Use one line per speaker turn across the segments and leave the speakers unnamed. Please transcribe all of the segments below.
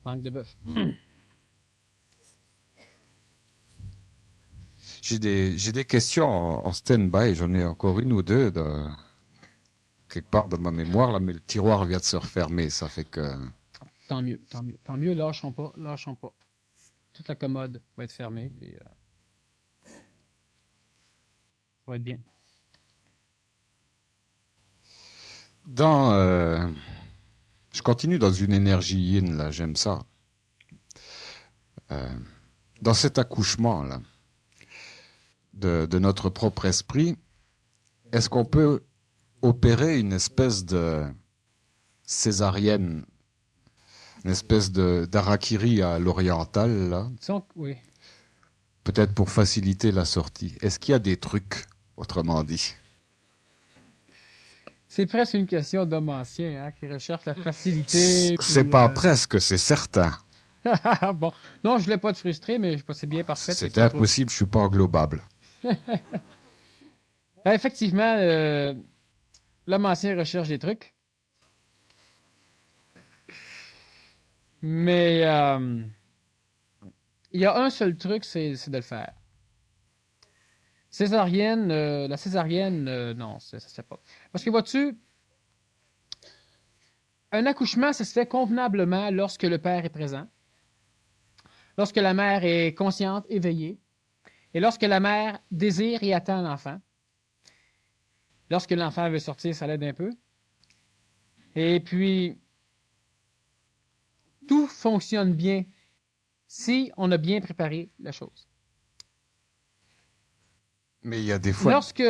Manque de bœuf.
J'ai des questions en stand-by. J'en ai encore une ou deux quelque part dans ma mémoire, là, mais le tiroir vient de se refermer. Ça fait que.
Tant mieux, tant mieux. Tant mieux, lâchons pas, lâchons pas. Toute la commode va être fermée, puis ça va être bien.
Dans, je continue dans une énergie yin, là, j'aime ça. Euh, Dans cet accouchement, là, de notre propre esprit, est-ce qu'on peut opérer une espèce de césarienne, une espèce de d'harakiri à l'oriental, là,
Oui.
peut-être pour faciliter la sortie? Est-ce qu'il y a des trucs, autrement dit?
C'est presque une question d'homme ancien, hein, qui recherche la facilité,
C'est
puis...
pas presque, c'est certain.
bon, non, je voulais pas te frustrer, mais c'est bien parfait. Fait que
C'est
tu trouves.
impossible, je suis pas englobable.
Effectivement, l'homme ancien recherche des trucs, mais il y a un seul truc, c'est de le faire. Césarienne, la césarienne, non, ça se fait pas. Parce que vois-tu, un accouchement, ça se fait convenablement lorsque le père est présent, lorsque la mère est consciente, éveillée, et lorsque la mère désire et attend l'enfant. Lorsque l'enfant veut sortir, ça l'aide un peu. Et puis, tout fonctionne bien si on a bien préparé la chose.
Mais il y a des fois.
Lorsque...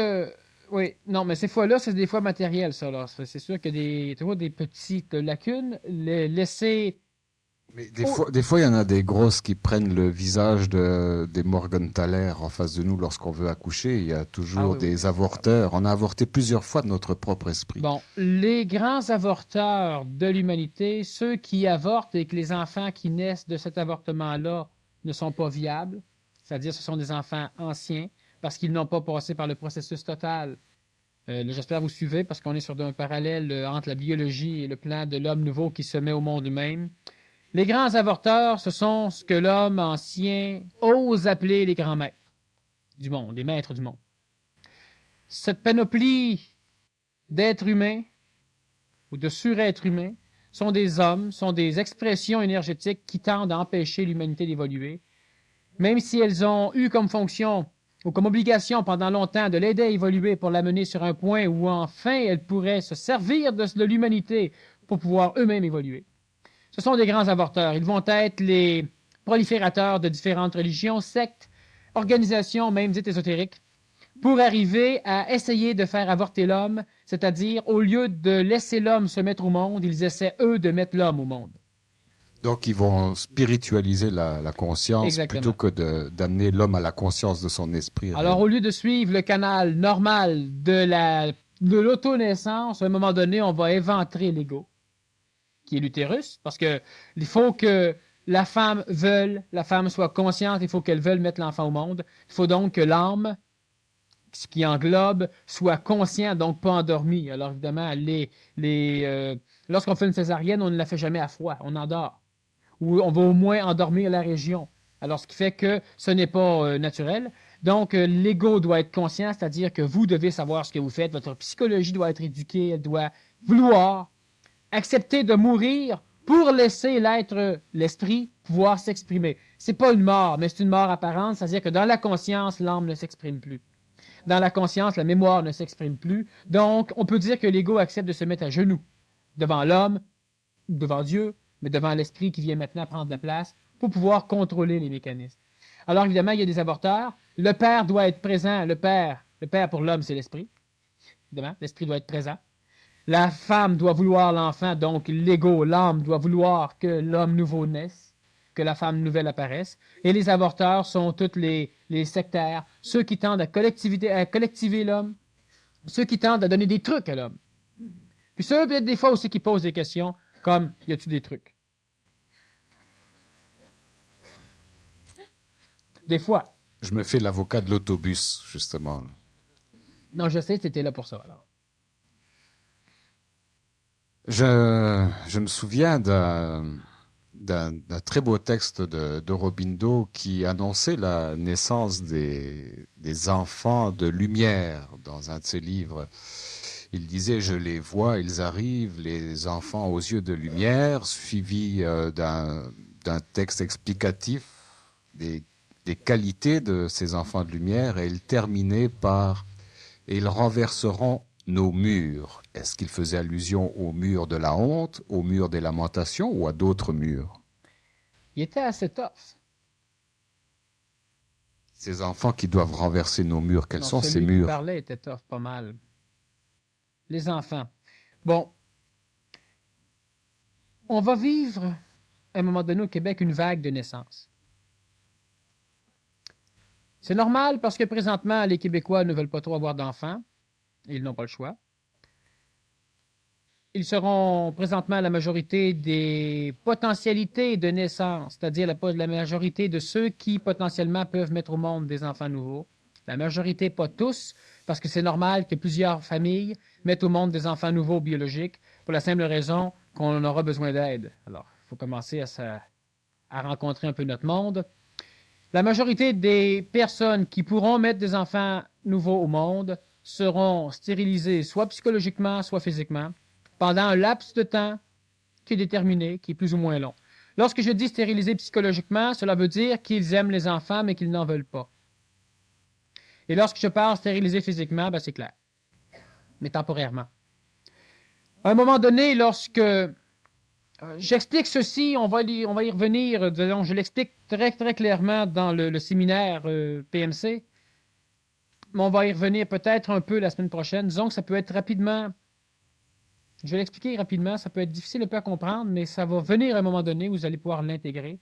Oui, non, mais ces fois-là, c'est des fois matériel, ça. Là. C'est sûr qu'il y a toujours des petites lacunes. Laisser...
Mais des fois, il y en a des grosses qui prennent le visage des Morgenthaler en face de nous lorsqu'on veut accoucher. Il y a
Ah
toujours
oui, oui.
des avorteurs. On a avorté plusieurs fois de notre propre esprit.
Bon, les grands avorteurs de l'humanité, ceux qui avortent et que les enfants qui naissent de cet avortement-là ne sont pas viables, c'est-à-dire ce sont des enfants anciens, parce qu'ils n'ont pas passé par le processus total. Là, j'espère vous suivez, parce qu'on est sur un parallèle entre la biologie et le plan de l'homme nouveau qui se met au monde lui-même. Les grands avorteurs, ce sont ce que l'homme ancien ose appeler les grands maîtres du monde, les maîtres du monde. Cette panoplie d'êtres humains ou de surêtres humains sont des hommes, sont des expressions énergétiques qui tendent à empêcher l'humanité d'évoluer, même si elles ont eu comme fonction ou comme obligation pendant longtemps de l'aider à évoluer pour l'amener sur un point où enfin elles pourraient se servir de l'humanité pour pouvoir eux-mêmes évoluer. Ce sont des grands avorteurs. Ils vont être les proliférateurs de différentes religions, sectes, organisations, même dites ésotériques, pour arriver à essayer de faire avorter l'homme, c'est-à-dire, au lieu de laisser l'homme se mettre au monde, ils essaient, eux, de mettre l'homme au monde.
Donc, ils vont spiritualiser la conscience plutôt
Exactement.
que d'amener l'homme à la conscience de son esprit
Alors,
réel.
au lieu de suivre le canal normal de l'auto-naissance, à un moment donné, on va éventrer l'ego, qui est l'utérus, parce que il faut que la femme soit consciente, il faut qu'elle veuille mettre l'enfant au monde. Il faut donc que l'âme, ce qui englobe, soit conscient, donc pas endormi. Alors évidemment, lorsqu'on fait une césarienne, on ne la fait jamais à froid, on endort. Ou on va au moins endormir la région. Alors ce qui fait que ce n'est pas naturel. Donc l'ego doit être conscient, c'est-à-dire que vous devez savoir ce que vous faites, votre psychologie doit être éduquée, elle doit vouloir accepter de mourir pour laisser l'esprit, pouvoir s'exprimer. C'est pas une mort, mais c'est une mort apparente, c'est-à-dire que dans la conscience, l'âme ne s'exprime plus. Dans la conscience, la mémoire ne s'exprime plus. Donc, on peut dire que l'ego accepte de se mettre à genoux devant l'homme, devant Dieu, mais devant l'esprit qui vient maintenant prendre la place pour pouvoir contrôler les mécanismes. Alors, évidemment, il y a des avorteurs. Le père doit être présent. Le père pour l'homme, c'est l'esprit. Évidemment, l'esprit doit être présent. La femme doit vouloir l'enfant, donc l'ego, l'âme doit vouloir que l'homme nouveau naisse, que la femme nouvelle apparaisse. Et les avorteurs sont tous les sectaires, ceux qui tendent à collectiver l'homme, ceux qui tendent à donner des trucs à l'homme. Puis ceux, peut-être des fois aussi, qui posent des questions, comme, y a-tu des trucs? Des fois.
Je me fais l'avocat de l'autobus, justement.
Non, je sais, c'était là pour ça, alors.
Je me souviens d'un très beau texte de Robindo qui annonçait la naissance des enfants de lumière dans un de ses livres. Il disait, je les vois, ils arrivent, les enfants aux yeux de lumière, suivis d'un texte explicatif des qualités de ces enfants de lumière, et il terminait par « et ils renverseront nos murs ». Est-ce qu'il faisait allusion au mur de la honte, au mur des lamentations ou à d'autres murs?
Il était assez tough.
Ces enfants qui doivent renverser nos murs, quels sont ces
Celui qui
murs?
parlait était tough, pas mal. Les enfants. Bon, on va vivre, à un moment donné au Québec, une vague de naissance. C'est normal parce que présentement, les Québécois ne veulent pas trop avoir d'enfants. Ils n'ont pas le choix. Ils seront présentement la majorité des potentialités de naissance, c'est-à-dire la majorité de ceux qui potentiellement peuvent mettre au monde des enfants nouveaux. La majorité, pas tous, parce que c'est normal que plusieurs familles mettent au monde des enfants nouveaux biologiques pour la simple raison qu'on aura besoin d'aide. Alors, il faut commencer à rencontrer un peu notre monde. La majorité des personnes qui pourront mettre des enfants nouveaux au monde seront stérilisées soit psychologiquement, soit physiquement, pendant un laps de temps qui est déterminé, qui est plus ou moins long. Lorsque je dis stériliser psychologiquement, cela veut dire qu'ils aiment les enfants, mais qu'ils n'en veulent pas. Et lorsque je parle stériliser physiquement, ben c'est clair, mais temporairement. À un moment donné, lorsque j'explique ceci, on va y revenir, disons, je l'explique très, très clairement dans le séminaire PMC, mais on va y revenir peut-être un peu la semaine prochaine. Disons que ça peut être rapidement, je vais l'expliquer rapidement, ça peut être difficile un peu à comprendre, mais ça va venir à un moment donné où vous allez pouvoir l'intégrer.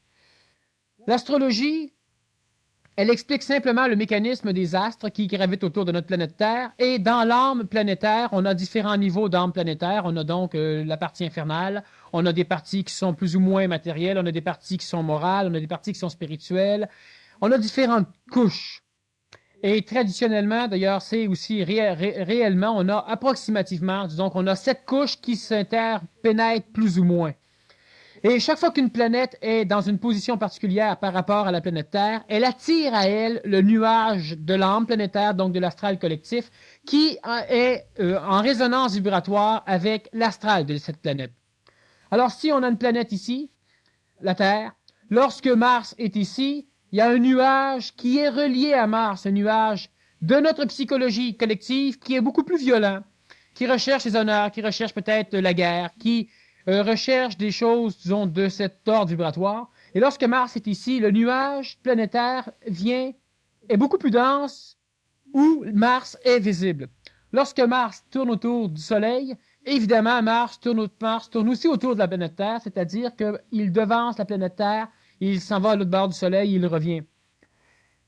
L'astrologie, elle explique simplement le mécanisme des astres qui gravitent autour de notre planète Terre. Et dans l'âme planétaire, on a différents niveaux d'âme planétaire. On a donc la partie infernale, on a des parties qui sont plus ou moins matérielles, on a des parties qui sont morales, on a des parties qui sont spirituelles. On a différentes couches. Et traditionnellement, d'ailleurs, c'est aussi réellement, on a approximativement, disons qu'on a 7 couches qui s'interpénètrent plus ou moins. Et chaque fois qu'une planète est dans une position particulière par rapport à la planète Terre, elle attire à elle le nuage de l'âme planétaire, donc de l'astral collectif, qui est en résonance vibratoire avec l'astral de cette planète. Alors, si on a une planète ici, la Terre, lorsque Mars est ici, il y a un nuage qui est relié à Mars, un nuage de notre psychologie collective qui est beaucoup plus violent, qui recherche les honneurs, qui recherche peut-être la guerre, qui recherche des choses, disons, de cet ordre vibratoire. Et lorsque Mars est ici, le nuage planétaire est beaucoup plus dense où Mars est visible. Lorsque Mars tourne autour du Soleil, évidemment, Mars tourne aussi autour de la planète Terre, c'est-à-dire qu'il devance la planète Terre, il s'en va à l'autre bord du Soleil, il revient.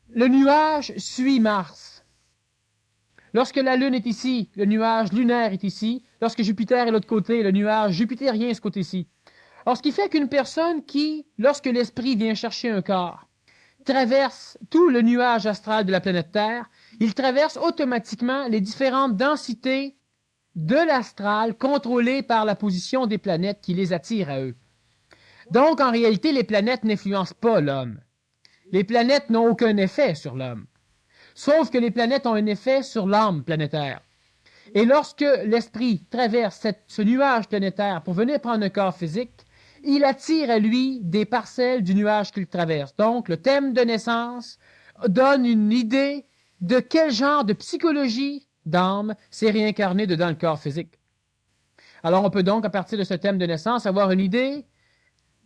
Le nuage suit Mars. Lorsque la Lune est ici, le nuage lunaire est ici. Lorsque Jupiter est de l'autre côté, le nuage jupitérien est ce côté-ci. Alors, ce qui fait qu'une personne qui, lorsque l'esprit vient chercher un corps, traverse tout le nuage astral de la planète Terre, il traverse automatiquement les différentes densités de l'astral contrôlées par la position des planètes qui les attirent à eux. Donc, en réalité, les planètes n'influencent pas l'homme. Les planètes n'ont aucun effet sur l'homme. Sauf que les planètes ont un effet sur l'âme planétaire. Et lorsque l'esprit traverse ce nuage planétaire pour venir prendre un corps physique, il attire à lui des parcelles du nuage qu'il traverse. Donc, le thème de naissance donne une idée de quel genre de psychologie d'âme s'est réincarné dedans le corps physique. Alors, on peut donc, à partir de ce thème de naissance, avoir une idée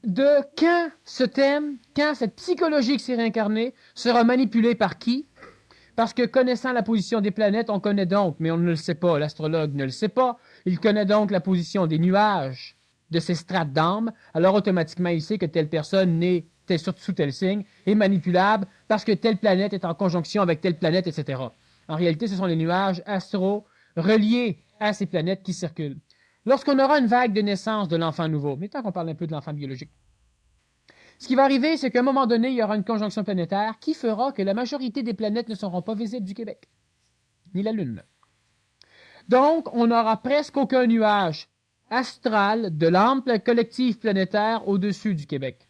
de quand cette psychologie qui s'est réincarnée sera manipulée par qui. Parce que connaissant la position des planètes, on connaît donc, mais on ne le sait pas, l'astrologue ne le sait pas, il connaît donc la position des nuages de ces strates d'âme, alors automatiquement il sait que telle personne née sous tel signe est manipulable parce que telle planète est en conjonction avec telle planète, etc. En réalité, ce sont les nuages astraux reliés à ces planètes qui circulent. Lorsqu'on aura une vague de naissance de l'enfant nouveau, mais tant qu'on parle un peu de l'enfant biologique, ce qui va arriver, c'est qu'à un moment donné, il y aura une conjonction planétaire qui fera que la majorité des planètes ne seront pas visibles du Québec, ni la Lune. Donc, on n'aura presque aucun nuage astrale de l'âme collective planétaire au-dessus du Québec.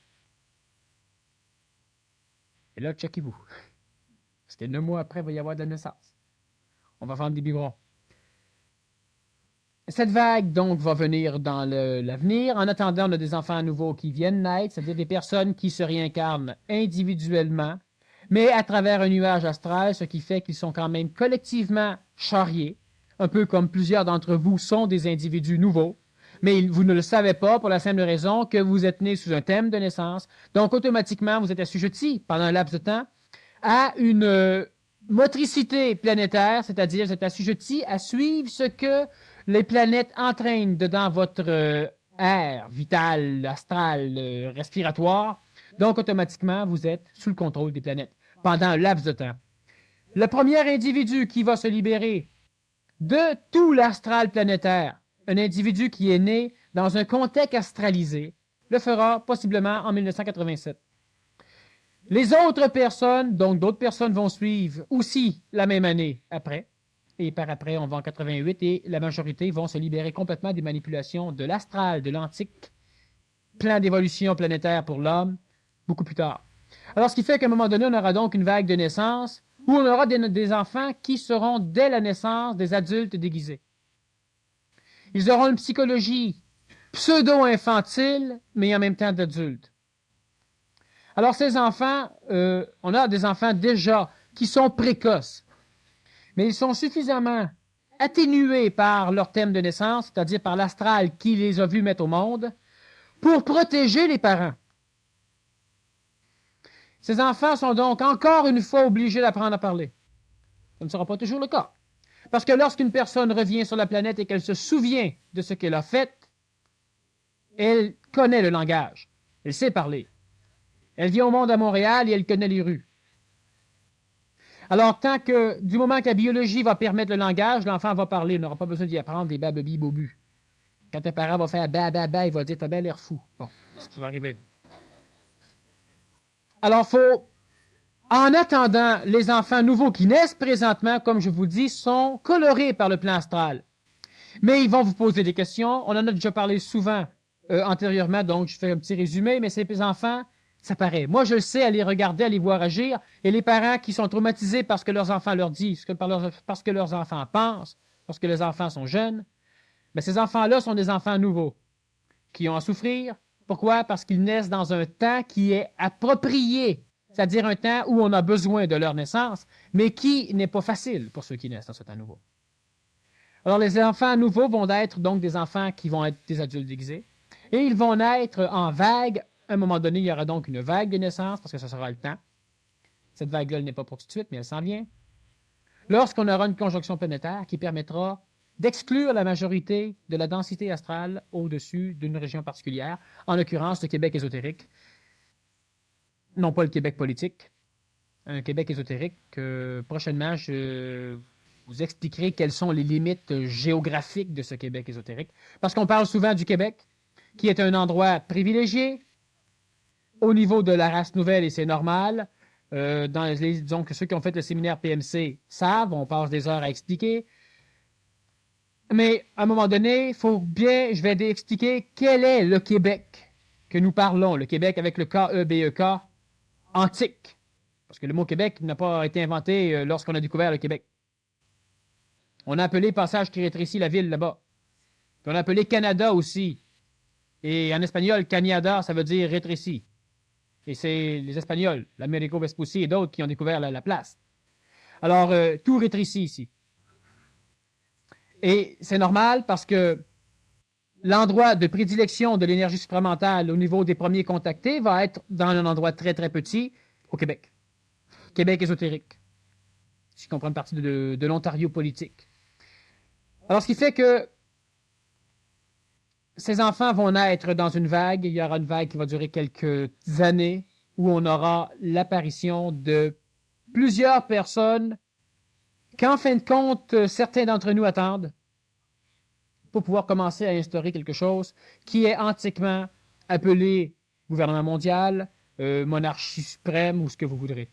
Et là, checkez-vous. Parce que 9 mois après, il va y avoir de la naissance. On va vendre des biberons. Cette vague, donc, va venir dans l'avenir. En attendant, on a des enfants nouveaux qui viennent naître, c'est-à-dire des personnes qui se réincarnent individuellement, mais à travers un nuage astral, ce qui fait qu'ils sont quand même collectivement charriés, un peu comme plusieurs d'entre vous sont des individus nouveaux, mais vous ne le savez pas pour la simple raison que vous êtes né sous un thème de naissance. Donc, automatiquement, vous êtes assujetti pendant un laps de temps à une motricité planétaire, c'est-à-dire vous êtes assujetti à suivre ce que les planètes entraînent dedans votre air vital, astral, respiratoire. Donc, automatiquement, vous êtes sous le contrôle des planètes pendant un laps de temps. Le premier individu qui va se libérer de tout l'astral planétaire, un individu qui est né dans un contexte astralisé, le fera possiblement en 1987. Les autres personnes, donc d'autres personnes vont suivre aussi la même année après. Et par après, on va en 88 et la majorité vont se libérer complètement des manipulations de l'astral, de l'antique plan d'évolution planétaire pour l'homme, beaucoup plus tard. Alors, ce qui fait qu'à un moment donné, on aura donc une vague de naissance où on aura des enfants qui seront, dès la naissance, des adultes déguisés. Ils auront une psychologie pseudo-infantile, mais en même temps d'adultes. Alors, ces enfants, on a des enfants déjà qui sont précoces, mais ils sont suffisamment atténués par leur thème de naissance, c'est-à-dire par l'astral qui les a vus mettre au monde, pour protéger les parents. Ces enfants sont donc encore une fois obligés d'apprendre à parler. Ce ne sera pas toujours le cas. Parce que lorsqu'une personne revient sur la planète et qu'elle se souvient de ce qu'elle a fait, elle connaît le langage. Elle sait parler. Elle vient au monde à Montréal et elle connaît les rues. Alors, du moment que la biologie va permettre le langage, l'enfant va parler. Il n'aura pas besoin d'y apprendre des bababi bobu. Quand un parent va faire ba ba ba, il va dire t'as bien l'air fou. Bon, c'est ce qui va arriver. Alors, en attendant, les enfants nouveaux qui naissent présentement, comme je vous dis, sont colorés par le plan astral. Mais ils vont vous poser des questions. On en a déjà parlé souvent antérieurement, donc je fais un petit résumé, mais ces enfants, ça paraît. Moi, je le sais, à les regarder, à les voir agir, et les parents qui sont traumatisés parce que leurs enfants leur disent, parce que leurs enfants pensent, parce que les enfants sont jeunes, mais ces enfants-là sont des enfants nouveaux qui ont à souffrir. Pourquoi? Parce qu'ils naissent dans un temps qui est approprié, c'est-à-dire un temps où on a besoin de leur naissance, mais qui n'est pas facile pour ceux qui naissent dans ce temps nouveau. Alors, les enfants nouveaux vont être donc des enfants qui vont être des adultes déguisés, et ils vont naître en vague. À un moment donné, il y aura donc une vague de naissance, parce que ce sera le temps. Cette vague-là, elle n'est pas pour tout de suite, mais elle s'en vient. Lorsqu'on aura une conjonction planétaire qui permettra d'exclure la majorité de la densité astrale au-dessus d'une région particulière, en l'occurrence le Québec ésotérique, non pas le Québec politique, un Québec ésotérique. Prochainement, je vous expliquerai quelles sont les limites géographiques de ce Québec ésotérique, parce qu'on parle souvent du Québec, qui est un endroit privilégié au niveau de la race nouvelle, et c'est normal. Disons que ceux qui ont fait le séminaire PMC savent, on passe des heures à expliquer. Mais à un moment donné, je vais expliquer quel est le Québec que nous parlons, le Québec avec le K-E-B-E-K antique. Parce que le mot Québec n'a pas été inventé lorsqu'on a découvert le Québec. On a appelé Passage qui rétrécit la ville là-bas. Puis on a appelé Canada aussi. Et en espagnol, Cañada, ça veut dire rétréci. Et c'est les Espagnols, l'Américo Vespucci et d'autres qui ont découvert la place. Alors, tout rétrécit ici. Et c'est normal parce que l'endroit de prédilection de l'énergie supramentale au niveau des premiers contactés va être dans un endroit très, très petit au Québec. Québec ésotérique. Ce qui comprend une partie de l'Ontario politique. Alors, ce qui fait que ces enfants vont naître dans une vague. Il y aura une vague qui va durer quelques années où on aura l'apparition de plusieurs personnes qu'en fin de compte, certains d'entre nous attendent pour pouvoir commencer à instaurer quelque chose qui est antiquement appelé gouvernement mondial, monarchie suprême ou ce que vous voudrez.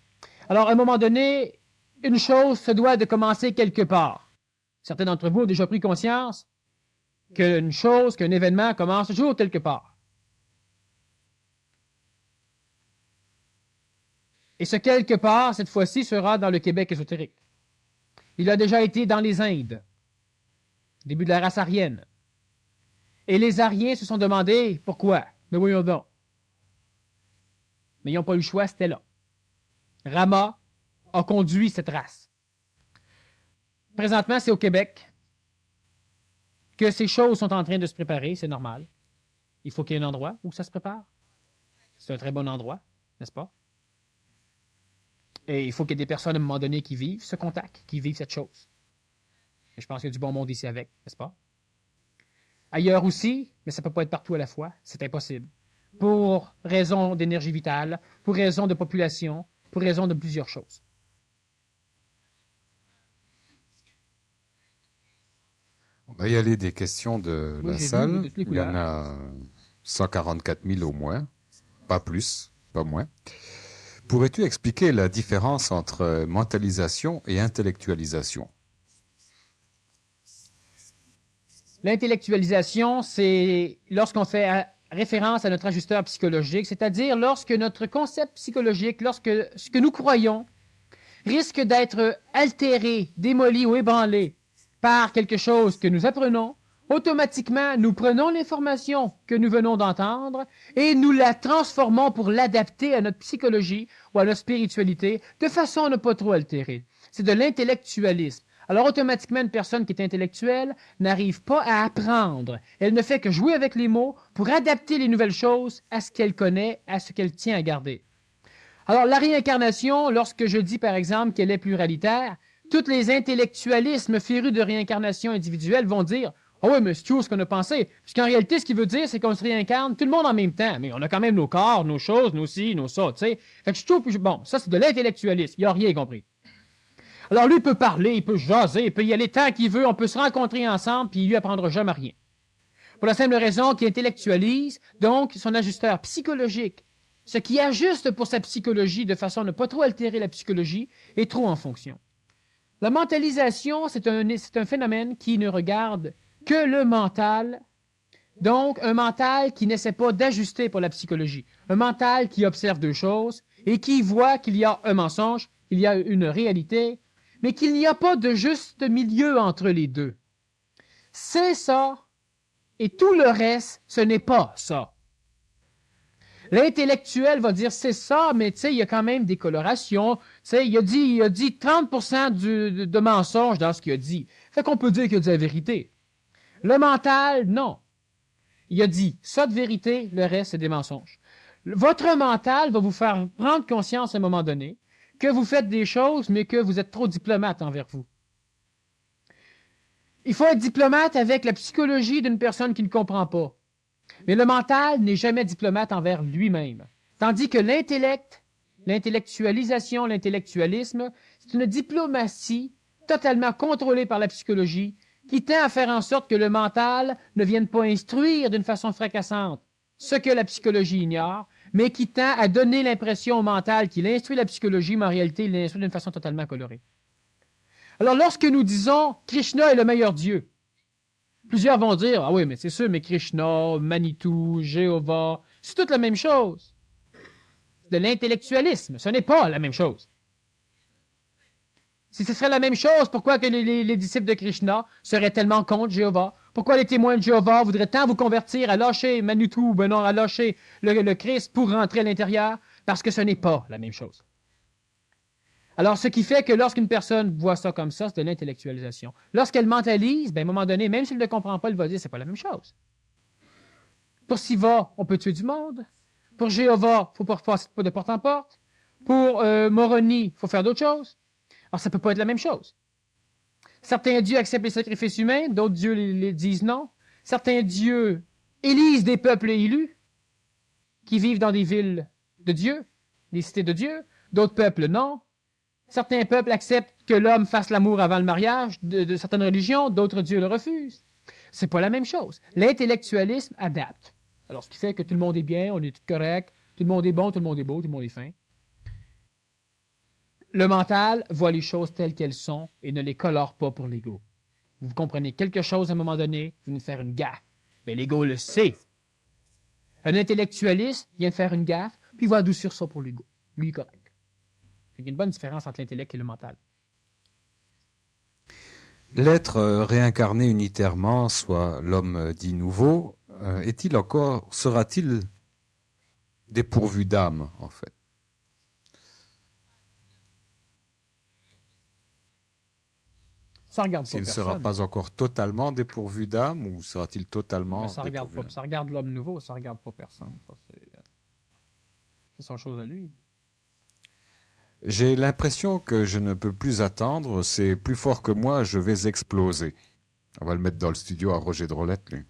Alors, à un moment donné, une chose se doit de commencer quelque part. Certains d'entre vous ont déjà pris conscience qu'une chose, qu'un événement commence toujours quelque part. Et ce quelque part, cette fois-ci, sera dans le Québec ésotérique. Il a déjà été dans les Indes, début de la race aryenne. Et les Aryens se sont demandé pourquoi. Mais voyons donc. Mais ils n'ont pas eu le choix, c'était là. Rama a conduit cette race. Présentement, c'est au Québec que ces choses sont en train de se préparer, c'est normal. Il faut qu'il y ait un endroit où ça se prépare. C'est un très bon endroit, n'est-ce pas? Et il faut qu'il y ait des personnes à un moment donné qui vivent ce contact, qui vivent cette chose. Et je pense qu'il y a du bon monde ici avec, n'est-ce pas? Ailleurs aussi, mais ça ne peut pas être partout à la fois, c'est impossible. Pour raison d'énergie vitale, pour raison de population, pour raison de plusieurs choses.
On va y aller des questions de
Oui,
la
j'ai
salle.
vu de toutes les
Il y en
couleurs.
a 144 000 au moins, pas plus, pas moins. Pourrais-tu expliquer la différence entre mentalisation et intellectualisation?
L'intellectualisation, c'est lorsqu'on fait référence à notre ajusteur psychologique, c'est-à-dire lorsque notre concept psychologique, lorsque ce que nous croyons risque d'être altéré, démoli ou ébranlé par quelque chose que nous apprenons, automatiquement, nous prenons l'information que nous venons d'entendre et nous la transformons pour l'adapter à notre psychologie ou à notre spiritualité de façon à ne pas trop altérer. C'est de l'intellectualisme. Alors, automatiquement, une personne qui est intellectuelle n'arrive pas à apprendre. Elle ne fait que jouer avec les mots pour adapter les nouvelles choses à ce qu'elle connaît, à ce qu'elle tient à garder. Alors, la réincarnation, lorsque je dis, par exemple, qu'elle est pluralitaire, tous les intellectualismes férus de réincarnation individuelle vont dire « Ah oui, mais c'est tout ce qu'on a pensé. » Parce qu'en réalité, ce qu'il veut dire, c'est qu'on se réincarne tout le monde en même temps. Mais on a quand même nos corps, nos choses, nos ci, nos ça, tu sais. Fait que je trouve, bon, ça, c'est de l'intellectualisme. Il n'a rien compris. Alors, lui, il peut parler, il peut jaser, il peut y aller tant qu'il veut, on peut se rencontrer ensemble, puis il lui apprendra jamais rien. Pour la simple raison qu'il intellectualise, donc, son ajusteur psychologique. Ce qui ajuste pour sa psychologie de façon à ne pas trop altérer la psychologie est trop en fonction. La mentalisation, c'est un phénomène qui ne regarde que le mental, donc un mental qui n'essaie pas d'ajuster pour la psychologie. Un mental qui observe deux choses et qui voit qu'il y a un mensonge, il y a une réalité, mais qu'il n'y a pas de juste milieu entre les deux. C'est ça, et tout le reste, ce n'est pas ça. L'intellectuel va dire c'est ça, mais tu sais, il y a quand même des colorations. Tu sais, il a dit 30% de mensonges dans ce qu'il a dit. Fait qu'on peut dire qu'il a dit la vérité. Le mental, non. Il a dit ça de vérité, le reste, c'est des mensonges. Votre mental va vous faire prendre conscience à un moment donné que vous faites des choses, mais que vous êtes trop diplomate envers vous. Il faut être diplomate avec la psychologie d'une personne qui ne comprend pas. Mais le mental n'est jamais diplomate envers lui-même. Tandis que l'intellect, l'intellectualisation, l'intellectualisme, c'est une diplomatie totalement contrôlée par la psychologie qui tend à faire en sorte que le mental ne vienne pas instruire d'une façon fracassante ce que la psychologie ignore, mais qui tend à donner l'impression au mental qu'il instruit la psychologie, mais en réalité, il l'instruit d'une façon totalement colorée. Alors, lorsque nous disons « Krishna est le meilleur Dieu », plusieurs vont dire « Ah oui, mais c'est sûr, mais Krishna, Manitou, Jéhovah, c'est toute la même chose. » De l'intellectualisme, ce n'est pas la même chose. Si ce serait la même chose, pourquoi que les disciples de Krishna seraient tellement contre Jéhovah? Pourquoi les témoins de Jéhovah voudraient tant vous convertir à lâcher Manitou, ben non, à lâcher le Christ pour rentrer à l'intérieur? Parce que ce n'est pas la même chose. Alors, ce qui fait que lorsqu'une personne voit ça comme ça, c'est de l'intellectualisation. Lorsqu'elle mentalise, ben, à un moment donné, même s'il ne le comprend pas, elle va dire que ce n'est pas la même chose. Pour Siva, on peut tuer du monde. Pour Jéhovah, il faut pas passer de porte en porte. Pour Moroni, il faut faire d'autres choses. Alors, ça ne peut pas être la même chose. Certains dieux acceptent les sacrifices humains, d'autres dieux les disent non. Certains dieux élisent des peuples élus qui vivent dans des villes de Dieu, des cités de Dieu. D'autres peuples, non. Certains peuples acceptent que l'homme fasse l'amour avant le mariage de certaines religions, d'autres dieux le refusent. C'est pas la même chose. L'intellectualisme adapte. Alors, ce qui fait que tout le monde est bien, on est tout correct, tout le monde est bon, tout le monde est beau, tout le monde est fin. Le mental voit les choses telles qu'elles sont et ne les colore pas pour l'ego. vous comprenez quelque chose à un moment donné, vous venez de faire une gaffe. Mais l'ego le sait. Un intellectualiste vient de faire une gaffe, puis il va adoucir ça pour l'ego. Lui, il est correct. Il y a une bonne différence entre l'intellect et le mental.
L'être réincarné unitairement, soit l'homme dit nouveau, est-il encore, sera-t-il dépourvu d'âme, en fait?
Ça regarde pas
S'il ne
personne.
sera pas encore totalement dépourvu d'âme, ou sera-t-il totalement
Mais ça regarde
dépourvu
pas.
d'âme?
Ça regarde l'homme nouveau, ça regarde pas personne. Ça, c'est son chose à lui.
J'ai l'impression que je ne peux plus attendre, c'est plus fort que moi, je vais exploser. On va le mettre dans le studio à Roger Drolette, lui.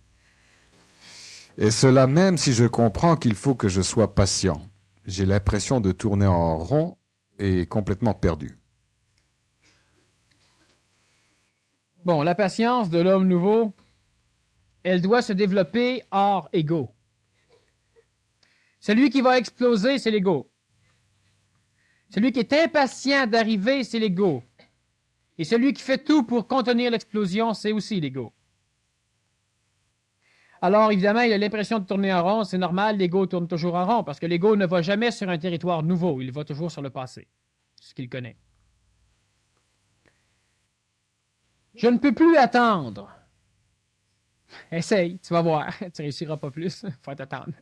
Et cela même si je comprends qu'il faut que je sois patient. J'ai l'impression de tourner en rond et complètement perdu.
Bon, la patience de l'homme nouveau, elle doit se développer hors ego. Celui qui va exploser, c'est l'ego. Celui qui est impatient d'arriver, c'est l'ego. Et celui qui fait tout pour contenir l'explosion, c'est aussi l'ego. Alors, évidemment, il a l'impression de tourner en rond. C'est normal, l'ego tourne toujours en rond, parce que l'ego ne va jamais sur un territoire nouveau. Il va toujours sur le passé, ce qu'il connaît. Je ne peux plus attendre. Essaye, tu vas voir. Tu réussiras pas plus. Faut t'attendre.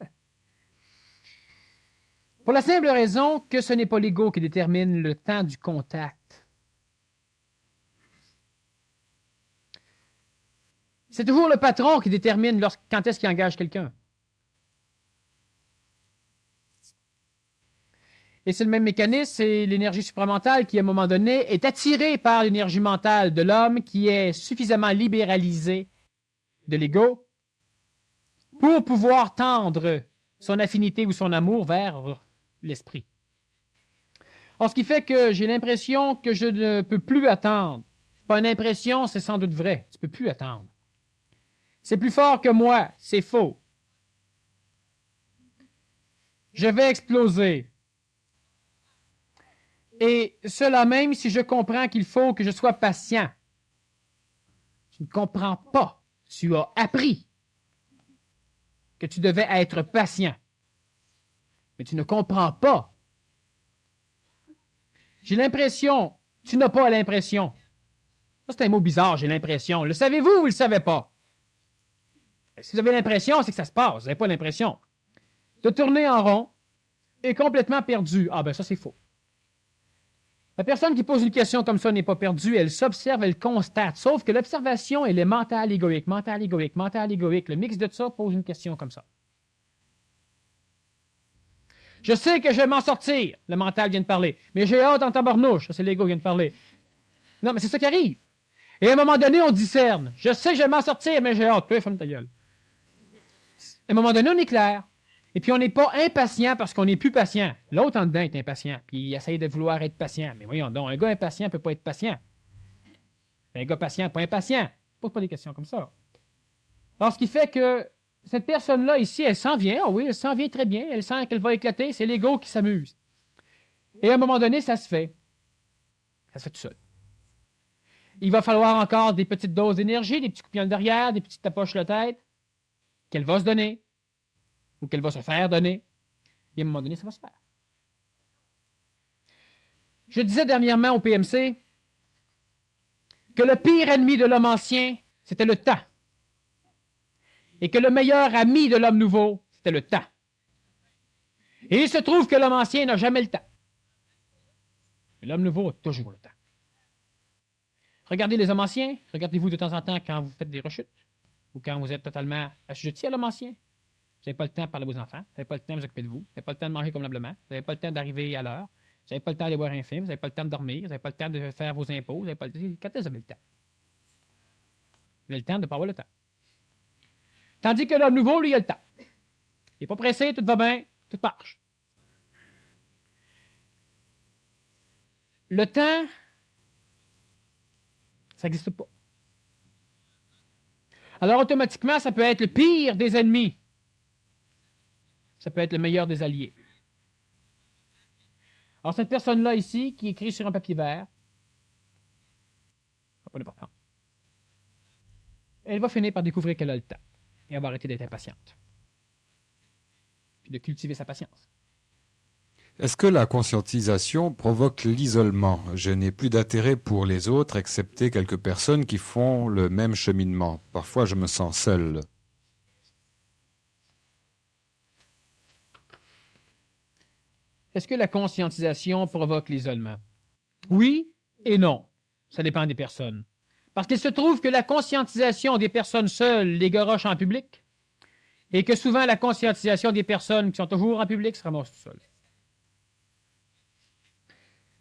Pour la simple raison que ce n'est pas l'ego qui détermine le temps du contact. C'est toujours le patron qui détermine quand est-ce qu'il engage quelqu'un. Et c'est le même mécanisme, c'est l'énergie supramentale qui, à un moment donné, est attirée par l'énergie mentale de l'homme qui est suffisamment libéralisée de l'ego pour pouvoir tendre son affinité ou son amour vers l'esprit. Alors, ce qui fait que j'ai l'impression que je ne peux plus attendre. Pas une impression, c'est sans doute vrai. Tu ne peux plus attendre. C'est plus fort que moi, c'est faux. Je vais exploser. Et cela même si je comprends qu'il faut que je sois patient. Tu ne comprends pas. Tu as appris que tu devais être patient. Mais tu ne comprends pas. J'ai l'impression. Tu n'as pas l'impression. Ça, c'est un mot bizarre, j'ai l'impression. Le savez-vous ou vous ne le savez pas? Si vous avez l'impression, c'est que ça se passe. Vous n'avez pas l'impression. De tourner en rond est complètement perdu. Ah ben ça, c'est faux. La personne qui pose une question comme ça n'est pas perdue, elle s'observe, elle constate. Sauf que l'observation, elle est mentale, égoïque, mentale, égoïque, mentale, égoïque. Le mix de ça pose une question comme ça. Je sais que je vais m'en sortir, le mental vient de parler, mais j'ai hâte en tabarnouche, ça c'est l'ego qui vient de parler. Non, mais c'est ça qui arrive. Et à un moment donné, on discerne. Je sais que je vais m'en sortir, mais j'ai hâte. Toi, ferme ta gueule. À un moment donné, on est clair. Et puis, on n'est pas impatient parce qu'on n'est plus patient. L'autre en dedans est impatient, puis il essaye de vouloir être patient. Mais voyons donc, un gars impatient ne peut pas être patient. Un gars patient, pas impatient. Pose pas des questions comme ça. Alors, ce qui fait que cette personne-là ici, elle s'en vient. Ah oui, elle s'en vient très bien. Elle sent qu'elle va éclater. C'est l'ego qui s'amuse. Et à un moment donné, ça se fait. Ça se fait tout seul. Il va falloir encore des petites doses d'énergie, des petits coups de pied derrière, des petites tapoches sur la tête, qu'elle va se donner, ou qu'elle va se faire donner. Et à un moment donné, ça va se faire. Je disais dernièrement au PMC que le pire ennemi de l'homme ancien, c'était le temps. Et que le meilleur ami de l'homme nouveau, c'était le temps. Et il se trouve que l'homme ancien n'a jamais le temps. Mais l'homme nouveau a toujours le temps. Regardez les hommes anciens, regardez-vous de temps en temps quand vous faites des rechutes, ou quand vous êtes totalement assujetti à l'homme ancien. Vous n'avez pas le temps de parler à vos enfants, vous n'avez pas le temps de vous occuper de vous, vous n'avez pas le temps de manger convenablement, vous n'avez pas le temps d'arriver à l'heure, vous n'avez pas le temps d'aller boire un film, vous n'avez pas le temps de dormir, vous n'avez pas le temps de faire vos impôts, vous n'avez pas le temps. Quand est-ce que vous avez le temps? Vous avez le temps de ne pas avoir le temps. Tandis que l'homme nouveau, lui, il a le temps. Il n'est pas pressé, tout va bien, tout marche. Le temps, ça n'existe pas. Alors, automatiquement, ça peut être le pire des ennemis. Ça peut être le meilleur des alliés. Alors, cette personne-là ici, qui écrit sur un papier vert, ça n'a pas d'importance. elle va finir par découvrir qu'elle a le temps. Et elle va arrêter d'être impatiente. Puis de cultiver sa patience.
Est-ce que la conscientisation provoque l'isolement? Je n'ai plus d'intérêt pour les autres, excepté quelques personnes qui font le même cheminement. Parfois, je me sens seul.
Est-ce que la conscientisation provoque l'isolement? Oui et non. Ça dépend des personnes. Parce qu'il se trouve que la conscientisation des personnes seules les garoche en public et que souvent la conscientisation des personnes qui sont toujours en public se ramasse tout seul.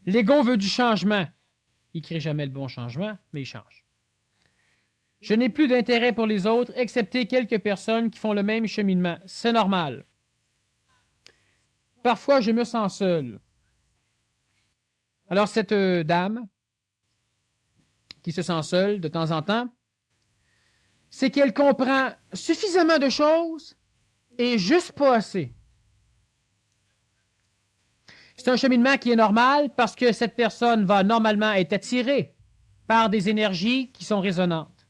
L'ego veut du changement. Il ne crée jamais le bon changement, mais il change. Je n'ai plus d'intérêt pour les autres, excepté quelques personnes qui font le même cheminement. C'est normal. Parfois, je me sens seul. Alors, cette dame qui se sent seule de temps en temps, c'est qu'elle comprend suffisamment de choses et juste pas assez. C'est un cheminement qui est normal parce que cette personne va normalement être attirée par des énergies qui sont résonantes.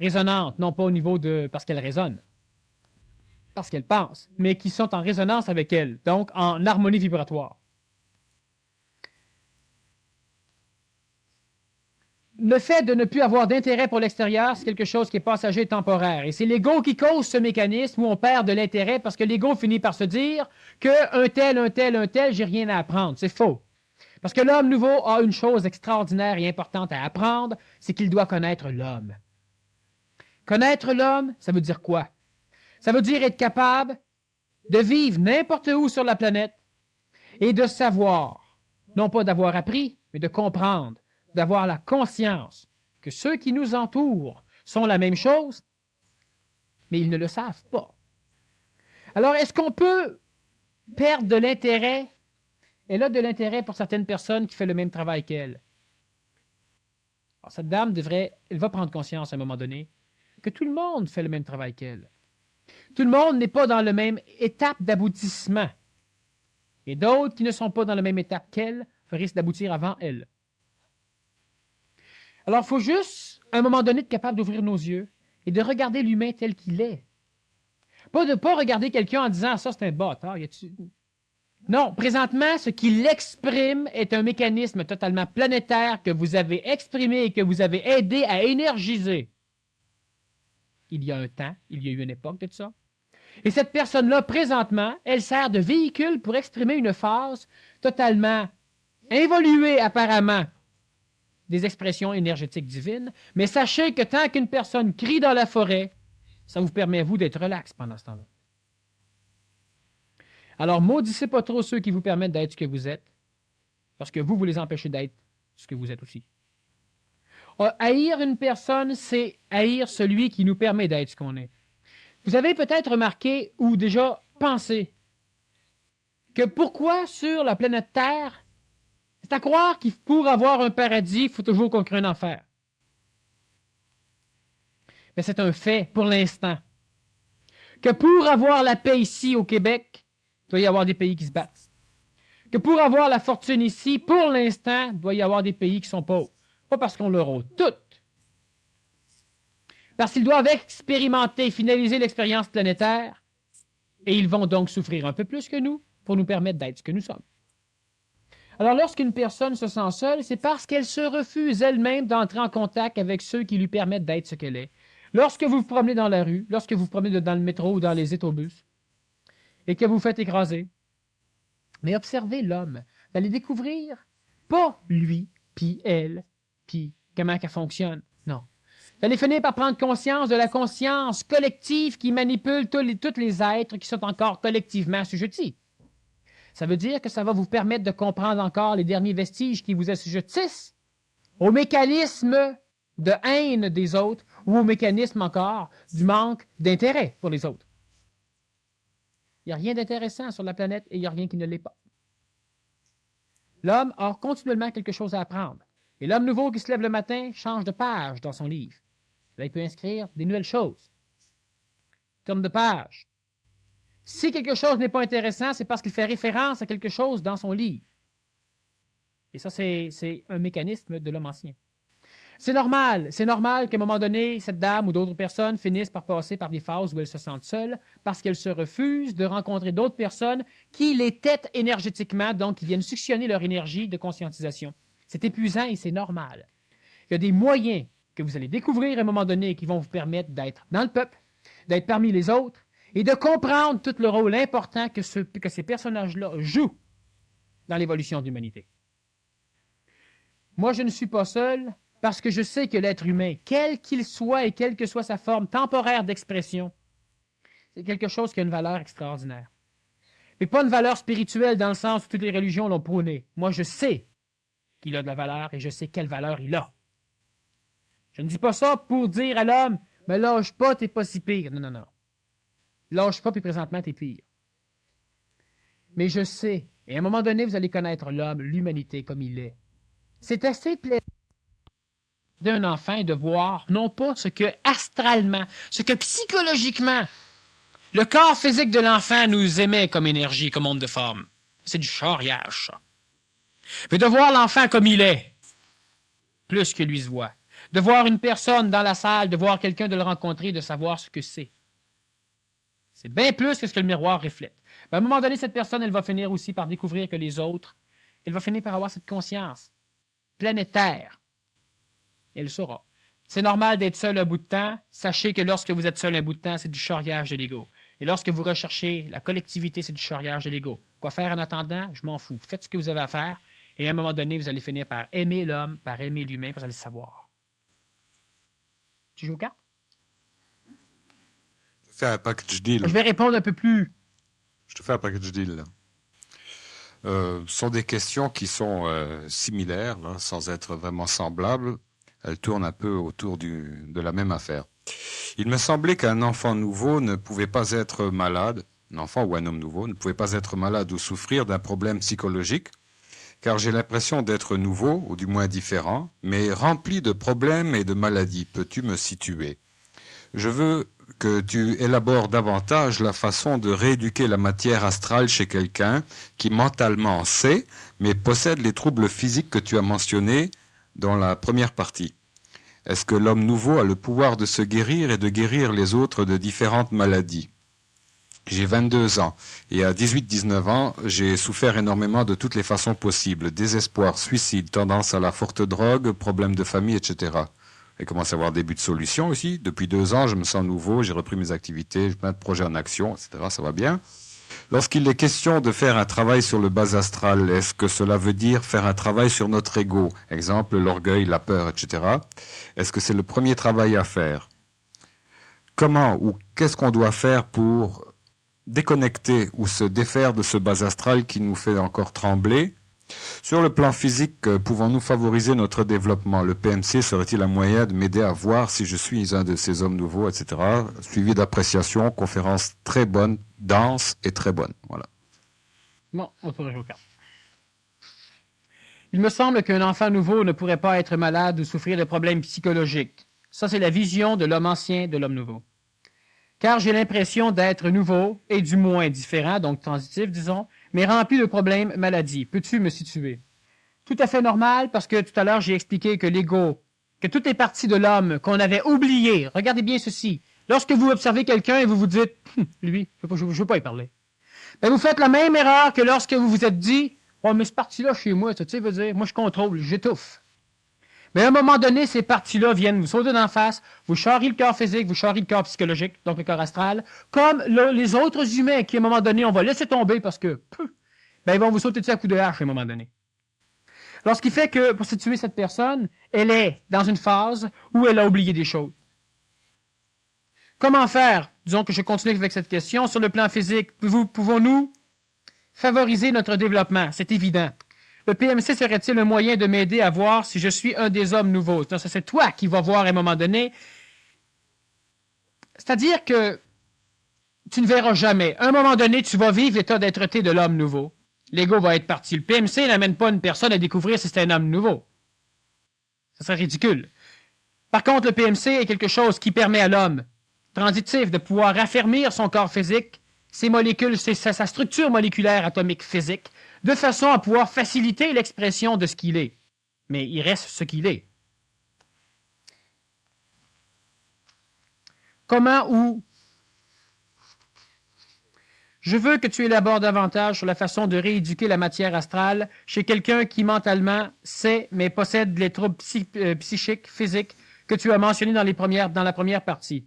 Résonantes, non pas au niveau de parce qu'elle résonne, parce qu'elle pense, mais qui sont en résonance avec elle, donc en harmonie vibratoire. Le fait de ne plus avoir d'intérêt pour l'extérieur, c'est quelque chose qui est passager et temporaire. Et c'est l'ego qui cause ce mécanisme où on perd de l'intérêt parce que l'ego finit par se dire qu'un tel, j'ai rien à apprendre. C'est faux. Parce que l'homme nouveau a une chose extraordinaire et importante à apprendre, c'est qu'il doit connaître l'homme. Connaître l'homme, ça veut dire quoi? Ça veut dire être capable de vivre n'importe où sur la planète et de savoir, non pas d'avoir appris, mais de comprendre, d'avoir la conscience que ceux qui nous entourent sont la même chose, mais ils ne le savent pas. Alors, est-ce qu'on peut perdre de l'intérêt? Elle a de l'intérêt pour certaines personnes qui font le même travail qu'elle. Alors, cette dame elle va prendre conscience à un moment donné que tout le monde fait le même travail qu'elle. Tout le monde n'est pas dans la même étape d'aboutissement. Et d'autres qui ne sont pas dans la même étape qu'elle risquent d'aboutir avant elle. Alors, il faut juste, à un moment donné, être capable d'ouvrir nos yeux et de regarder l'humain tel qu'il est. Pas de pas regarder quelqu'un en disant « ça, c'est un bâtard. » Non, présentement, ce qu'il exprime est un mécanisme totalement planétaire que vous avez exprimé et que vous avez aidé à énergiser. Il y a un temps, il y a eu une époque de tout ça. Et cette personne-là, présentement, elle sert de véhicule pour exprimer une phase totalement involuée, apparemment, des expressions énergétiques divines. Mais sachez que tant qu'une personne crie dans la forêt, ça vous permet, vous, d'être relax pendant ce temps-là. Alors, maudissez pas trop ceux qui vous permettent d'être ce que vous êtes, parce que vous les empêchez d'être ce que vous êtes aussi. Haïr une personne, c'est haïr celui qui nous permet d'être ce qu'on est. Vous avez peut-être remarqué ou déjà pensé que pourquoi sur la planète Terre, c'est à croire qu'il pour avoir un paradis, il faut toujours qu'on crée un enfer. Mais c'est un fait pour l'instant. Que pour avoir la paix ici au Québec, il doit y avoir des pays qui se battent. Que pour avoir la fortune ici, pour l'instant, il doit y avoir des pays qui sont pauvres. Pas parce qu'on leur ôte toutes. Parce qu'ils doivent expérimenter, finaliser l'expérience planétaire, et ils vont donc souffrir un peu plus que nous pour nous permettre d'être ce que nous sommes. Alors, lorsqu'une personne se sent seule, c'est parce qu'elle se refuse elle-même d'entrer en contact avec ceux qui lui permettent d'être ce qu'elle est. Lorsque vous vous promenez dans la rue, lorsque vous vous promenez dans le métro ou dans les autobus, et que vous vous faites écraser, mais observez l'homme. Vous allez découvrir, pas lui, puis elle, puis comment elle fonctionne. Non. Vous allez finir par prendre conscience de la conscience collective qui manipule tous les êtres qui sont encore collectivement assujettis. Ça veut dire que ça va vous permettre de comprendre encore les derniers vestiges qui vous assujettissent au mécanisme de haine des autres ou au mécanisme encore du manque d'intérêt pour les autres. Il n'y a rien d'intéressant sur la planète et il n'y a rien qui ne l'est pas. L'homme a continuellement quelque chose à apprendre. Et l'homme nouveau qui se lève le matin change de page dans son livre. Là, il peut inscrire des nouvelles choses. Tourne de page. Si quelque chose n'est pas intéressant, c'est parce qu'il fait référence à quelque chose dans son livre. Et ça, c'est un mécanisme de l'homme ancien. C'est normal qu'à un moment donné, cette dame ou d'autres personnes finissent par passer par des phases où elles se sentent seules parce qu'elles se refusent de rencontrer d'autres personnes qui les têtent énergétiquement, donc qui viennent suctionner leur énergie de conscientisation. C'est épuisant et c'est normal. Il y a des moyens que vous allez découvrir à un moment donné qui vont vous permettre d'être dans le peuple, d'être parmi les autres et de comprendre tout le rôle important que ces personnages-là jouent dans l'évolution de l'humanité. Moi, je ne suis pas seul parce que je sais que l'être humain, quel qu'il soit et quelle que soit sa forme temporaire d'expression, c'est quelque chose qui a une valeur extraordinaire. Mais pas une valeur spirituelle dans le sens où toutes les religions l'ont prôné. Moi, je sais qu'il a de la valeur et je sais quelle valeur il a. Je ne dis pas ça pour dire à l'homme, mais lâche pas, t'es pas si pire. Non, non, non. Lâche pas, puis présentement, t'es pire. Mais je sais, et à un moment donné, vous allez connaître l'homme, l'humanité comme il est. C'est assez plaisant d'un enfant de voir, non pas ce que astralement, ce que psychologiquement, le corps physique de l'enfant nous émet comme énergie, comme onde de forme. C'est du charriage, ça. Mais de voir l'enfant comme il est, plus que lui se voit. De voir une personne dans la salle, de voir quelqu'un, de le rencontrer, de savoir ce que c'est. C'est bien plus que ce que le miroir reflète. À un moment donné, cette personne, elle va finir aussi par découvrir que les autres, elle va finir par avoir cette conscience planétaire. Elle le saura. C'est normal d'être seul un bout de temps. Sachez que lorsque vous êtes seul un bout de temps, c'est du charriage de l'ego. Et lorsque vous recherchez la collectivité, c'est du charriage de l'ego. Quoi faire en attendant? Je m'en fous. Faites ce que vous avez à faire. Et à un moment donné, vous allez finir par aimer l'homme, par aimer l'humain, vous allez le savoir. Tu joues aux cartes?
Je te fais un package deal.
Je vais répondre un peu plus.
Je te fais un package deal, là. Ce sont des questions qui sont similaires, là, sans être vraiment semblables. Elles tournent un peu autour de la même affaire. Il me semblait qu'un enfant nouveau ne pouvait pas être malade, un enfant ou un homme nouveau ne pouvait pas être malade ou souffrir d'un problème psychologique, car j'ai l'impression d'être nouveau, ou du moins différent, mais rempli de problèmes et de maladies. Peux-tu me situer? Je veux que tu élabores davantage la façon de rééduquer la matière astrale chez quelqu'un qui mentalement sait, mais possède les troubles physiques que tu as mentionnés dans la première partie. Est-ce que l'homme nouveau a le pouvoir de se guérir et de guérir les autres de différentes maladies? J'ai 22 ans et à 18-19 ans, j'ai souffert énormément de toutes les façons possibles. Désespoir, suicide, tendance à la forte drogue, problèmes de famille, etc. Et commence à avoir des buts de solution aussi. Depuis 2 ans, je me sens nouveau, j'ai repris mes activités, j'ai plein de projets en action, etc. Ça va bien. Lorsqu'il est question de faire un travail sur le bas astral, est-ce que cela veut dire faire un travail sur notre ego? Exemple, l'orgueil, la peur, etc. Est-ce que c'est le premier travail à faire? Comment ou qu'est-ce qu'on doit faire pour déconnecter ou se défaire de ce bas astral qui nous fait encore trembler? Sur le plan physique, pouvons-nous favoriser notre développement? Le PMC serait-il un moyen de m'aider à voir si je suis un de ces hommes nouveaux, etc. Suivi d'appréciation, conférence très bonne, dense et très bonne. Voilà.
Bon, on pourrait jouer aux cartes. Il me semble qu'un enfant nouveau ne pourrait pas être malade ou souffrir de problèmes psychologiques. Ça, c'est la vision de l'homme ancien de l'homme nouveau. Car j'ai l'impression d'être nouveau et du moins différent, donc transitif, disons, mais rempli de problèmes, maladies. Peux-tu me situer? Tout à fait normal, parce que tout à l'heure, j'ai expliqué que l'ego, que toutes les parties de l'homme qu'on avait oubliées, regardez bien ceci, lorsque vous observez quelqu'un et vous vous dites, lui, je ne veux pas y parler, ben vous faites la même erreur que lorsque vous vous êtes dit, oh, mais cette partie-là chez moi, tu sais, veut dire, moi je contrôle, j'étouffe. Mais à un moment donné, ces parties-là viennent vous sauter d'en face, vous charrient le corps physique, vous charrient le corps psychologique, donc le corps astral, comme les autres humains qui, à un moment donné, on va laisser tomber parce que, ben, ils vont vous sauter dessus à coups de hache à un moment donné. Alors, ce qui fait que, pour situer cette personne, elle est dans une phase où elle a oublié des choses. Comment faire? Disons que je continue avec cette question. Sur le plan physique, pouvons-nous favoriser notre développement? C'est évident. Le PMC serait-il un moyen de m'aider à voir si je suis un des hommes nouveaux? Non, ça, c'est toi qui vas voir à un moment donné. C'est-à-dire que tu ne verras jamais. À un moment donné, tu vas vivre l'état d'être-té de l'homme nouveau. L'ego va être parti. Le PMC n'amène pas une personne à découvrir si c'est un homme nouveau. Ça serait ridicule. Par contre, le PMC est quelque chose qui permet à l'homme transitif de pouvoir raffermir son corps physique, ses molécules, sa structure moléculaire atomique physique, de façon à pouvoir faciliter l'expression de ce qu'il est. Mais il reste ce qu'il est. Comment ou je veux que tu élabores davantage sur la façon de rééduquer la matière astrale chez quelqu'un qui mentalement sait mais possède les troubles psychiques, physiques que tu as mentionnés dans la première partie.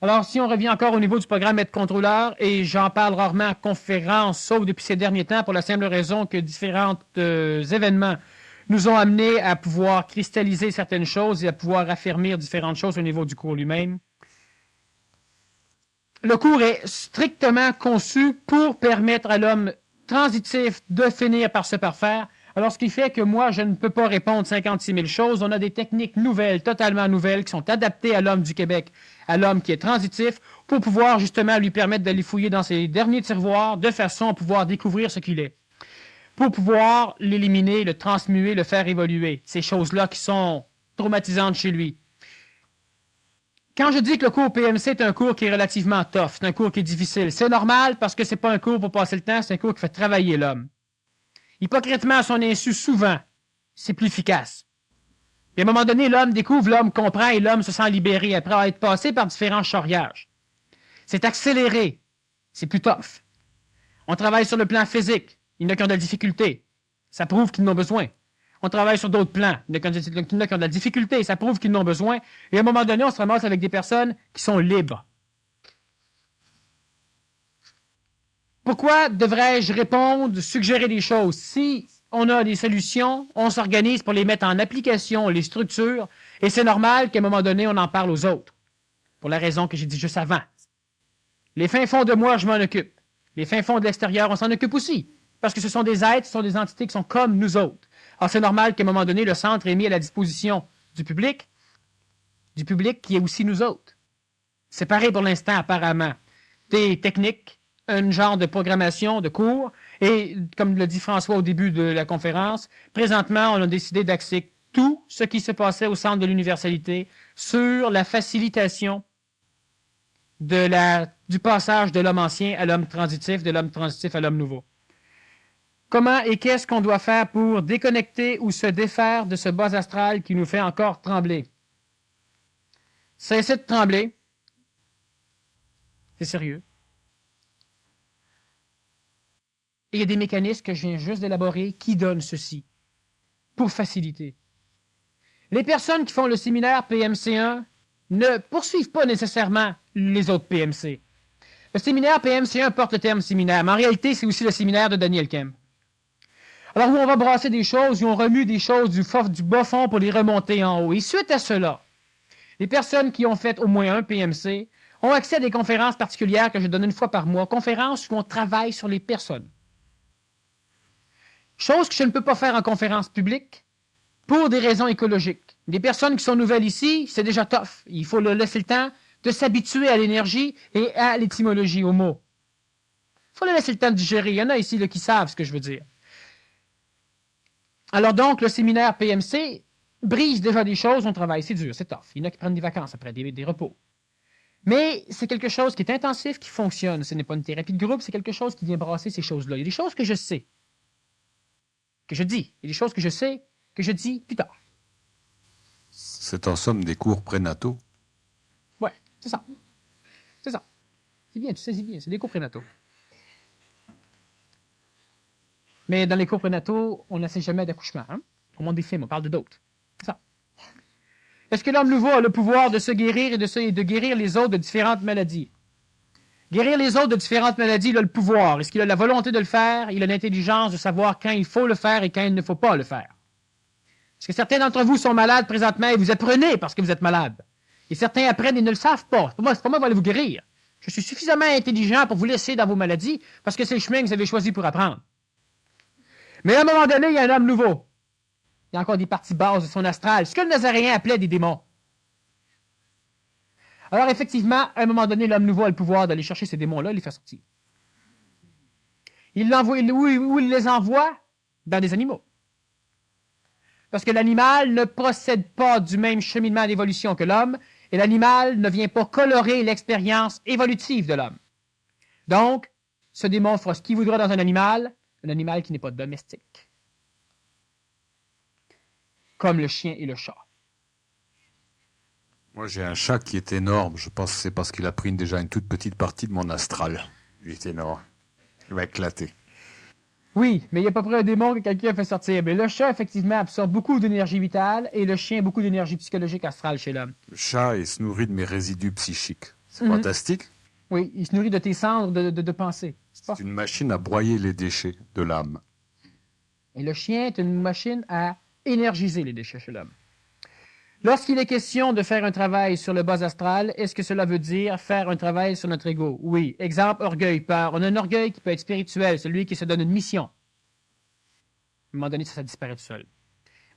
Alors, si on revient encore au niveau du programme Être contrôleur, et j'en parle rarement en conférence, sauf depuis ces derniers temps, pour la simple raison que différents événements nous ont amenés à pouvoir cristalliser certaines choses et à pouvoir affermir différentes choses au niveau du cours lui-même. Le cours est strictement conçu pour permettre à l'homme transitif de finir par se parfaire. Alors, ce qui fait que moi, je ne peux pas répondre 56 000 choses. On a des techniques nouvelles, totalement nouvelles, qui sont adaptées à l'homme du Québec, à l'homme qui est transitif, pour pouvoir justement lui permettre d'aller fouiller dans ses derniers tiroirs de façon à pouvoir découvrir ce qu'il est. Pour pouvoir l'éliminer, le transmuer, le faire évoluer. Ces choses-là qui sont traumatisantes chez lui. Quand je dis que le cours PMC est un cours qui est relativement tough, c'est un cours qui est difficile, c'est normal parce que c'est pas un cours pour passer le temps, c'est un cours qui fait travailler l'homme. Hypocritement à son insu, souvent, c'est plus efficace. Puis à un moment donné, l'homme découvre, l'homme comprend et l'homme se sent libéré après être passé par différents charriages. C'est accéléré, c'est plus tough. On travaille sur le plan physique, il y en a qui ont de la difficulté, ça prouve qu'ils en ont besoin. On travaille sur d'autres plans, il y en a qui ont de la difficulté, ça prouve qu'ils en ont besoin. Et à un moment donné, on se ramasse avec des personnes qui sont libres. Pourquoi devrais-je répondre, suggérer des choses? Si on a des solutions, on s'organise pour les mettre en application, on les structure, et c'est normal qu'à un moment donné, on en parle aux autres. Pour la raison que j'ai dit juste avant. Les fins fonds de moi, je m'en occupe. Les fins fonds de l'extérieur, on s'en occupe aussi. Parce que ce sont des êtres, ce sont des entités qui sont comme nous autres. Alors c'est normal qu'à un moment donné, le centre est mis à la disposition du public qui est aussi nous autres. C'est pareil pour l'instant, apparemment. Des techniques, un genre de programmation, de cours, et comme le dit François au début de la conférence, présentement, on a décidé d'axer tout ce qui se passait au centre de l'universalité sur la facilitation du passage de l'homme ancien à l'homme transitif, de l'homme transitif à l'homme nouveau. Comment et qu'est-ce qu'on doit faire pour déconnecter ou se défaire de ce bas astral qui nous fait encore trembler? Cessez de trembler. C'est sérieux. Et il y a des mécanismes que je viens juste d'élaborer qui donnent ceci, pour faciliter. Les personnes qui font le séminaire PMC1 ne poursuivent pas nécessairement les autres PMC. Le séminaire PMC1 porte le terme séminaire, mais en réalité, c'est aussi le séminaire de Daniel Kemp. Alors, où on va brasser des choses, où on remue des choses du bas fond pour les remonter en haut. Et suite à cela, les personnes qui ont fait au moins un PMC ont accès à des conférences particulières que je donne une fois par mois, conférences où on travaille sur les personnes. Chose que je ne peux pas faire en conférence publique pour des raisons écologiques. Des personnes qui sont nouvelles ici, c'est déjà tough. Il faut leur laisser le temps de s'habituer à l'énergie et à l'étymologie, au mot. Il faut leur laisser le temps de digérer. Il y en a ici là, qui savent ce que je veux dire. Alors donc, le séminaire PMC brise déjà des choses, on travaille, c'est dur, c'est tough. Il y en a qui prennent des vacances après, des repos. Mais c'est quelque chose qui est intensif, qui fonctionne. Ce n'est pas une thérapie de groupe, c'est quelque chose qui vient brasser ces choses-là. Il y a des choses que je sais, que je dis. Il y a des choses que je sais, que je dis plus tard.
C'est en somme des cours prénataux.
Ouais, c'est ça. C'est ça. C'est bien, tu saisis bien, c'est des cours prénataux. Mais dans les cours prénataux, on n'essaie jamais d'accouchement. Hein? On montre des films, on parle de d'autres. C'est ça. Est-ce que l'homme nouveau a le pouvoir de se guérir et de guérir les autres de différentes maladies? Guérir les autres de différentes maladies, il a le pouvoir. Est-ce qu'il a la volonté de le faire? Il a l'intelligence de savoir quand il faut le faire et quand il ne faut pas le faire. Est-ce que certains d'entre vous sont malades présentement et vous apprenez parce que vous êtes malade? Et certains apprennent et ne le savent pas. C'est pas moi qui vais aller vous guérir. Je suis suffisamment intelligent pour vous laisser dans vos maladies parce que c'est le chemin que vous avez choisi pour apprendre. Mais à un moment donné, il y a un homme nouveau. Il y a encore des parties basses de son astral, ce que le Nazaréen appelait des démons. Alors effectivement, à un moment donné, l'homme nouveau a le pouvoir d'aller chercher ces démons-là et les faire sortir. Il les envoie dans des animaux. Parce que l'animal ne procède pas du même cheminement d'évolution que l'homme, et l'animal ne vient pas colorer l'expérience évolutive de l'homme. Donc, ce démon fera ce qu'il voudra dans un animal qui n'est pas domestique. Comme le chien et le chat.
Moi, j'ai un chat qui est énorme. Je pense que c'est parce qu'il a pris déjà une toute petite partie de mon astral. Il est énorme. Il va éclater.
Oui, mais il n'y a pas près un démon que quelqu'un a fait sortir. Mais le chat, effectivement, absorbe beaucoup d'énergie vitale et le chien, beaucoup d'énergie psychologique astrale chez l'homme.
Le chat, il se nourrit de mes résidus psychiques. C'est
Mhm.
fantastique.
Oui, il se nourrit de tes cendres de pensée.
C'est une machine à broyer les déchets de l'âme.
Et le chien est une machine à énergiser les déchets chez l'homme. Lorsqu'il est question de faire un travail sur le bas astral, est-ce que cela veut dire faire un travail sur notre ego? Oui. Exemple, orgueil, peur. On a un orgueil qui peut être spirituel, celui qui se donne une mission. À un moment donné, ça disparaît tout seul.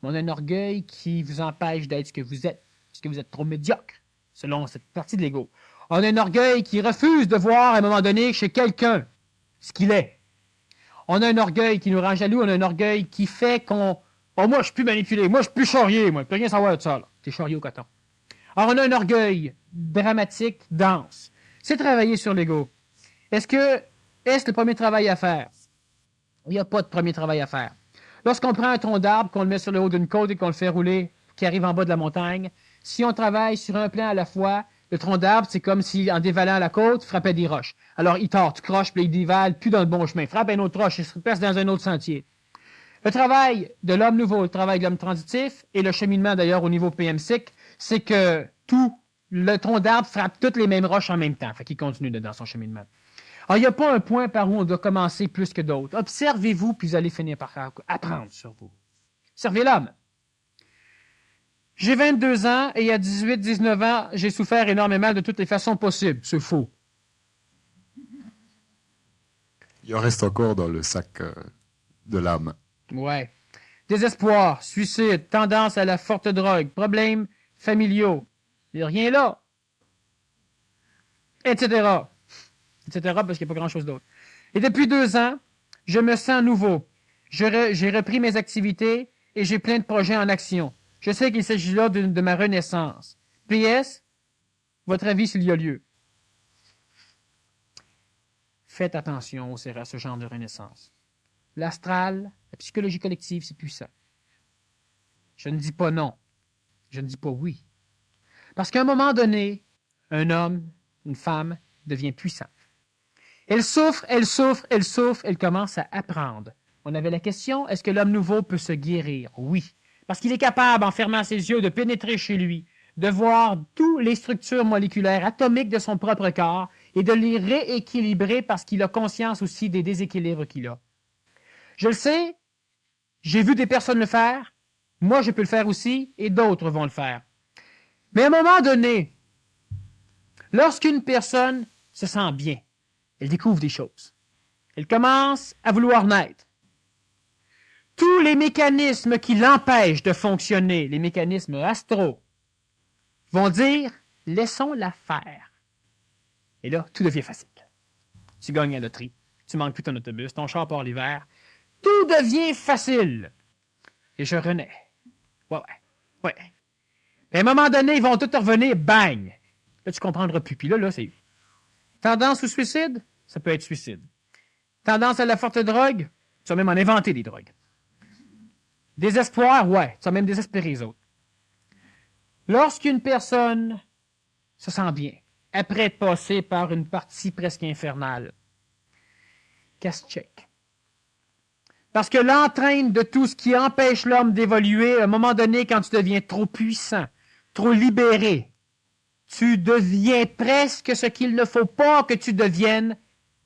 Mais on a un orgueil qui vous empêche d'être ce que vous êtes, parce que vous êtes trop médiocre, selon cette partie de l'ego. On a un orgueil qui refuse de voir à un moment donné chez quelqu'un ce qu'il est. On a un orgueil qui nous rend jaloux, on a un orgueil qui fait qu'on... Oh, moi, je suis plus manipulé, moi, je suis plus charrier, moi, je peux rien savoir de ça, là. T'es charrier au coton. Alors, on a un orgueil dramatique, dense. C'est travailler sur l'ego. Est-ce le premier travail à faire? Il n'y a pas de premier travail à faire. Lorsqu'on prend un tronc d'arbre, qu'on le met sur le haut d'une côte et qu'on le fait rouler, qui arrive en bas de la montagne, si on travaille sur un plan à la fois, le tronc d'arbre, c'est comme si, en dévalant la côte, frappait des roches. Alors, il tord, tu croches, puis il dévale, plus dans le bon chemin. Frappe une autre roche, il se passe dans un autre sentier. Le travail de l'homme nouveau, le travail de l'homme transitif, et le cheminement d'ailleurs au niveau PMSIC, c'est que tout le tronc d'arbre frappe toutes les mêmes roches en même temps. Fait qu'il continue dans son cheminement. Alors, il n'y a pas un point par où on doit commencer plus que d'autres. Observez-vous, puis vous allez finir par apprendre sur vous. Observez l'homme. J'ai 22 ans et à 18-19 ans, j'ai souffert énormément de toutes les façons possibles. C'est faux.
Il en reste encore dans le sac de l'âme.
Ouais. Désespoir, suicide, tendance à la forte drogue, problèmes familiaux. Il n'y a rien là. Etc. Etc. parce qu'il n'y a pas grand-chose d'autre. Et depuis 2 ans, je me sens nouveau. J'ai repris mes activités et j'ai plein de projets en action. Je sais qu'il s'agit là de ma renaissance. PS, votre avis s'il y a lieu. Faites attention à ce genre de renaissance. L'astral, la psychologie collective, c'est puissant. Je ne dis pas non. Je ne dis pas oui. Parce qu'à un moment donné, un homme, une femme devient puissant. Elle souffre, elle souffre, elle souffre, elle commence à apprendre. On avait la question, est-ce que l'homme nouveau peut se guérir? Oui. Parce qu'il est capable, en fermant ses yeux, de pénétrer chez lui, de voir toutes les structures moléculaires atomiques de son propre corps et de les rééquilibrer parce qu'il a conscience aussi des déséquilibres qu'il a. Je le sais, j'ai vu des personnes le faire, moi je peux le faire aussi et d'autres vont le faire. Mais à un moment donné, lorsqu'une personne se sent bien, elle découvre des choses. Elle commence à vouloir naître. Tous les mécanismes qui l'empêchent de fonctionner, les mécanismes astraux, vont dire « laissons-la faire ». Et là, tout devient facile. Tu gagnes la loterie, tu manques plus ton autobus, ton char part l'hiver. Tout devient facile. Et je renais. Ouais. Et à un moment donné, ils vont tous revenir, bang! Là, tu comprendras plus. Puis là, c'est... Tendance au suicide? Ça peut être suicide. Tendance à la forte drogue? Tu vas même en inventer des drogues. Désespoir? Ouais. Tu vas même désespérer les autres. Lorsqu'une personne se sent bien, après être passée par une partie presque infernale, casse-check. Parce que l'entraîne de tout ce qui empêche l'homme d'évoluer, à un moment donné, quand tu deviens trop puissant, trop libéré, tu deviens presque ce qu'il ne faut pas que tu deviennes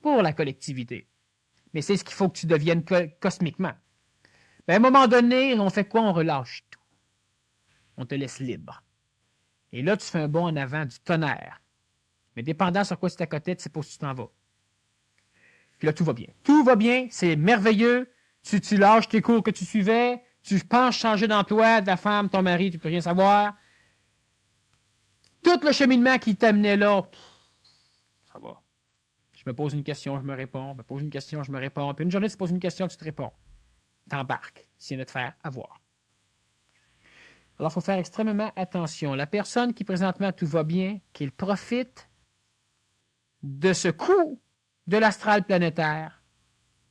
pour la collectivité. Mais c'est ce qu'il faut que tu deviennes cosmiquement. Mais à un moment donné, on fait quoi? On relâche tout. On te laisse libre. Et là, tu fais un bond en avant du tonnerre. Mais dépendant sur quoi c'est à côté, tu sais pas où tu t'en vas. Puis là, tout va bien. Tout va bien, c'est merveilleux. Tu lâches tes cours que tu suivais, tu penses changer d'emploi, ta femme, ton mari, tu peux rien savoir. Tout le cheminement qui t'amenait là, ça va. Je me pose une question, je me réponds. Je me pose une question, je me réponds. Puis une journée, tu te poses une question, tu te réponds. T'embarques, c'est de te faire avoir. Alors, il faut faire extrêmement attention. La personne qui présentement tout va bien, qu'il profite de ce coup de l'astral planétaire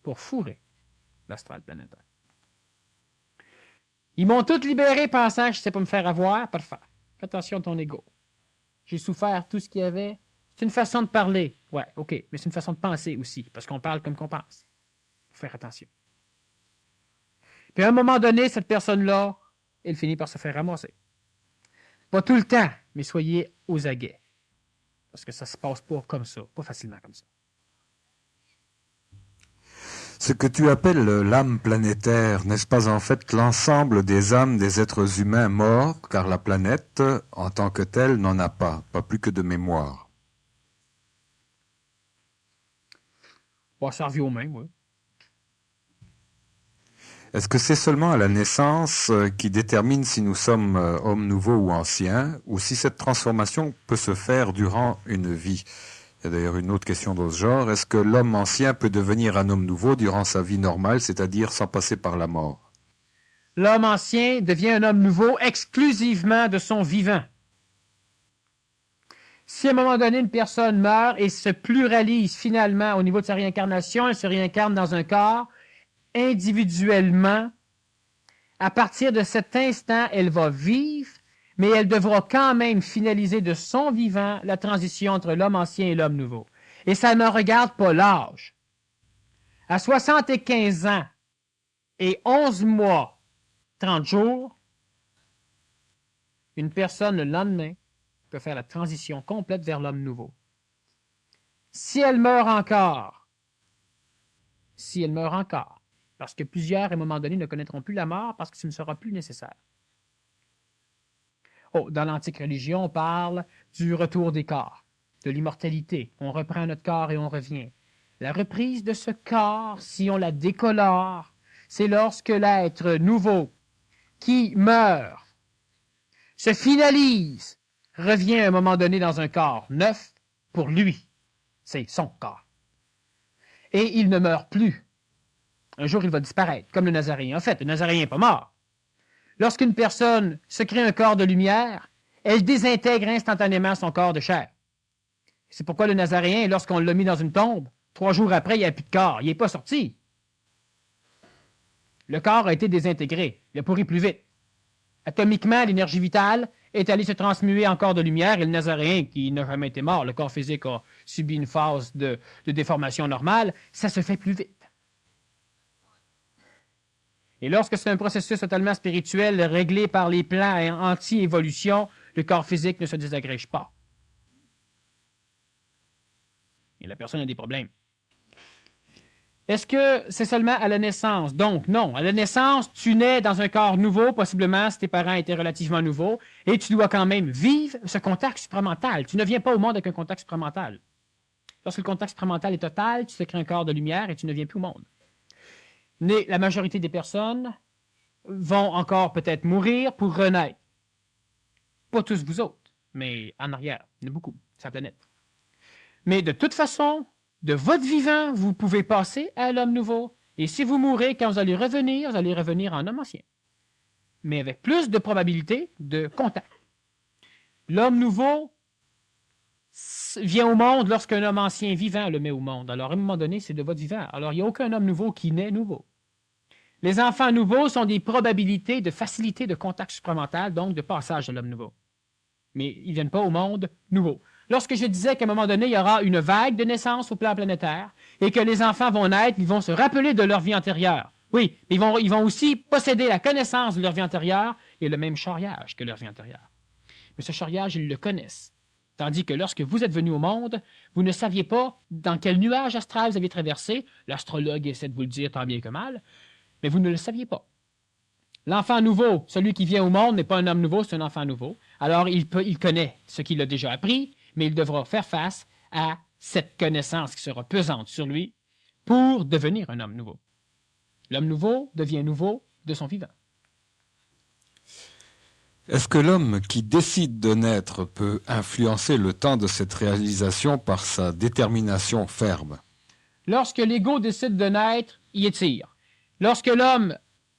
pour fourrer l'astral planétaire. Ils m'ont tous libéré pensant que je ne sais pas me faire avoir. Pas de faire. Fais attention à ton ego. j'ai souffert tout ce qu'il y avait. C'est une façon de parler. Ouais, OK, mais c'est une façon de penser aussi, parce qu'on parle comme qu'on pense. Faut faire attention. Puis à un moment donné, cette personne-là, elle finit par se faire ramasser. Pas tout le temps, mais soyez aux aguets. Parce que ça se passe pas comme ça, pas facilement comme ça.
Ce que tu appelles l'âme planétaire, n'est-ce pas en fait l'ensemble des âmes des êtres humains morts, car la planète, en tant que telle, n'en a pas plus que de mémoire.
Bon, ça revient au même, oui.
Est-ce que c'est seulement à la naissance qui détermine si nous sommes hommes nouveaux ou anciens, ou si cette transformation peut se faire durant une vie? Il y a d'ailleurs une autre question dans ce genre. Est-ce que l'homme ancien peut devenir un homme nouveau durant sa vie normale, c'est-à-dire sans passer par la mort?
L'homme ancien devient un homme nouveau exclusivement de son vivant. Si à un moment donné, une personne meurt et se pluralise finalement au niveau de sa réincarnation, elle se réincarne dans un corps, individuellement, à partir de cet instant, elle va vivre, mais elle devra quand même finaliser de son vivant la transition entre l'homme ancien et l'homme nouveau. Et ça ne regarde pas l'âge. À 75 ans et 11 mois, 30 jours, une personne le lendemain peut faire la transition complète vers l'homme nouveau. Si elle meurt encore, parce que plusieurs, à un moment donné, ne connaîtront plus la mort parce que ce ne sera plus nécessaire. Oh, dans l'antique religion, on parle du retour des corps, de l'immortalité. On reprend notre corps et on revient. La reprise de ce corps, si on la décolore, c'est lorsque l'être nouveau qui meurt, se finalise, revient à un moment donné dans un corps neuf pour lui. C'est son corps. Et il ne meurt plus. Un jour, il va disparaître, comme le Nazaréen. En fait, le Nazaréen n'est pas mort. Lorsqu'une personne se crée un corps de lumière, elle désintègre instantanément son corps de chair. C'est pourquoi le Nazaréen, lorsqu'on l'a mis dans une tombe, 3 jours après, il n'y a plus de corps. Il n'est pas sorti. Le corps a été désintégré. Il a pourri plus vite. Atomiquement, l'énergie vitale est allée se transmuer en corps de lumière et le Nazaréen, qui n'a jamais été mort, le corps physique a subi une phase de déformation normale, ça se fait plus vite. Et lorsque c'est un processus totalement spirituel réglé par les plans anti-évolution, le corps physique ne se désagrège pas. Et la personne a des problèmes. Est-ce que c'est seulement à la naissance? Donc, non. À la naissance, tu nais dans un corps nouveau, possiblement si tes parents étaient relativement nouveaux, et tu dois quand même vivre ce contact supramental. Tu ne viens pas au monde avec un contact supramental. Lorsque le contact supramental est total, tu te crées un corps de lumière et tu ne viens plus au monde. Mais la majorité des personnes vont encore peut-être mourir pour renaître. Pas tous vous autres, mais en arrière, il y en a beaucoup, sur la planète. Mais de toute façon, de votre vivant, vous pouvez passer à l'homme nouveau. Et si vous mourrez, quand vous allez revenir en homme ancien. Mais avec plus de probabilité de contact. L'homme nouveau vient au monde lorsqu'un homme ancien vivant le met au monde. Alors, à un moment donné, c'est de votre vivant. Alors, il n'y a aucun homme nouveau qui naît nouveau. Les enfants nouveaux sont des probabilités de facilité de contact supramental, donc de passage de l'homme nouveau. Mais ils ne viennent pas au monde nouveau. Lorsque je disais qu'à un moment donné, il y aura une vague de naissance au plan planétaire et que les enfants vont naître, ils vont se rappeler de leur vie antérieure. Oui, ils vont aussi posséder la connaissance de leur vie antérieure et le même charriage que leur vie antérieure. Mais ce charriage, ils le connaissent. Tandis que lorsque vous êtes venu au monde, vous ne saviez pas dans quel nuage astral vous aviez traversé. L'astrologue essaie de vous le dire tant bien que mal, mais vous ne le saviez pas. L'enfant nouveau, celui qui vient au monde, n'est pas un homme nouveau, c'est un enfant nouveau. Alors, il connaît ce qu'il a déjà appris, mais il devra faire face à cette connaissance qui sera pesante sur lui pour devenir un homme nouveau. L'homme nouveau devient nouveau de son vivant.
Est-ce que l'homme qui décide de naître peut influencer le temps de cette réalisation par sa détermination ferme?
Lorsque l'ego décide de naître, il étire. Lorsque l'homme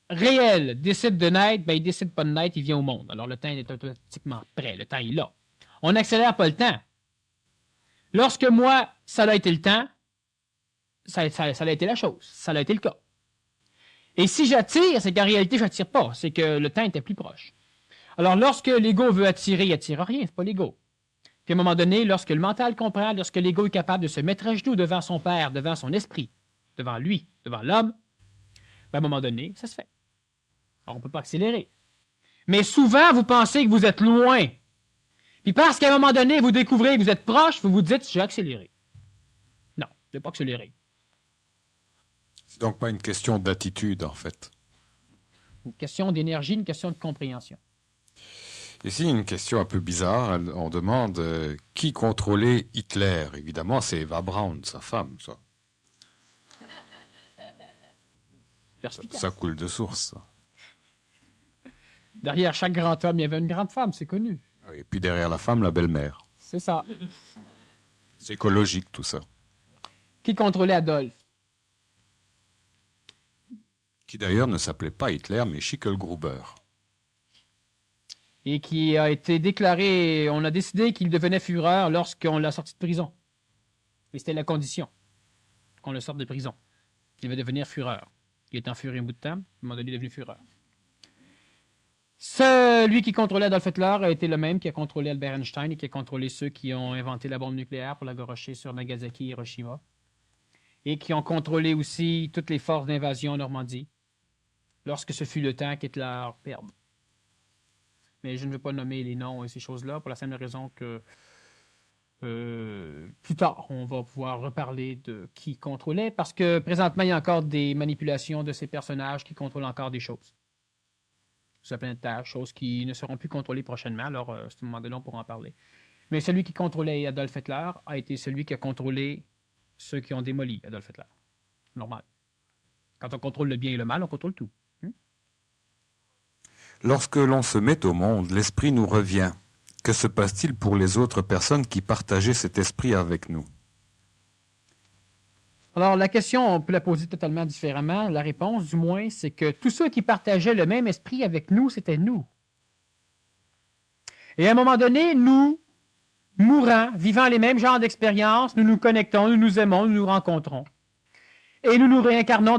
réel décide de naître, il ne décide pas de naître, il vient au monde. Alors le temps est automatiquement prêt, le temps est là. On n'accélère pas le temps. Lorsque moi, ça a été le temps, ça a été la chose, ça a été le cas. Et si j'attire, c'est qu'en réalité, je n'attire pas, c'est que le temps était plus proche. Alors lorsque l'ego veut attirer, il n'attire rien, c'est pas l'ego. Puis à un moment donné, lorsque le mental comprend, lorsque l'ego est capable de se mettre à genoux devant son père, devant son esprit, devant lui, devant l'homme, ben, à un moment donné, ça se fait. Alors, on ne peut pas accélérer. Mais souvent, vous pensez que vous êtes loin. Puis parce qu'à un moment donné, vous découvrez que vous êtes proche, vous vous dites, j'ai accéléré. Non, je n'ai pas accéléré.
C'est donc pas une question d'attitude, en fait.
Une question d'énergie, une question de compréhension.
Ici, une question un peu bizarre. On demande qui contrôlait Hitler. Évidemment, c'est Eva Braun, sa femme, ça. Ça coule de source. Ça.
Derrière chaque grand homme, il y avait une grande femme, c'est connu.
Et puis derrière la femme, la belle-mère.
C'est ça.
C'est écologique, tout ça.
Qui contrôlait Adolphe?
Qui d'ailleurs ne s'appelait pas Hitler, mais Schicklgruber.
Et qui a été déclaré, on a décidé qu'il devenait Führer lorsqu'on l'a sorti de prison. Et c'était la condition qu'on le sorte de prison. Qu'il va devenir Führer. Il est en Führer un bout de temps, à un moment donné, il est devenu Führer. Celui qui contrôlait Adolf Hitler a été le même qui a contrôlé Albert Einstein et qui a contrôlé ceux qui ont inventé la bombe nucléaire pour la garocher sur Nagasaki et Hiroshima. Et qui ont contrôlé aussi toutes les forces d'invasion en Normandie, lorsque ce fut le temps qu'Hitler perde. Mais je ne veux pas nommer les noms et ces choses-là pour la simple raison que plus tard, on va pouvoir reparler de qui contrôlait, parce que présentement, il y a encore des manipulations de ces personnages qui contrôlent encore des choses. Sur la planète Terre, choses qui ne seront plus contrôlées prochainement, alors à ce moment donné, on pourra en parler. Mais celui qui contrôlait Adolf Hitler a été celui qui a contrôlé ceux qui ont démoli Adolf Hitler. Normal. Quand on contrôle le bien et le mal, on contrôle tout.
Lorsque l'on se met au monde, l'esprit nous revient. Que se passe-t-il pour les autres personnes qui partageaient cet esprit avec nous?
Alors, la question, on peut la poser totalement différemment. La réponse, du moins, c'est que tous ceux qui partageaient le même esprit avec nous, c'était nous. Et à un moment donné, nous, mourants, vivant les mêmes genres d'expériences, nous nous connectons, nous nous aimons, nous nous rencontrons. Et nous nous réincarnons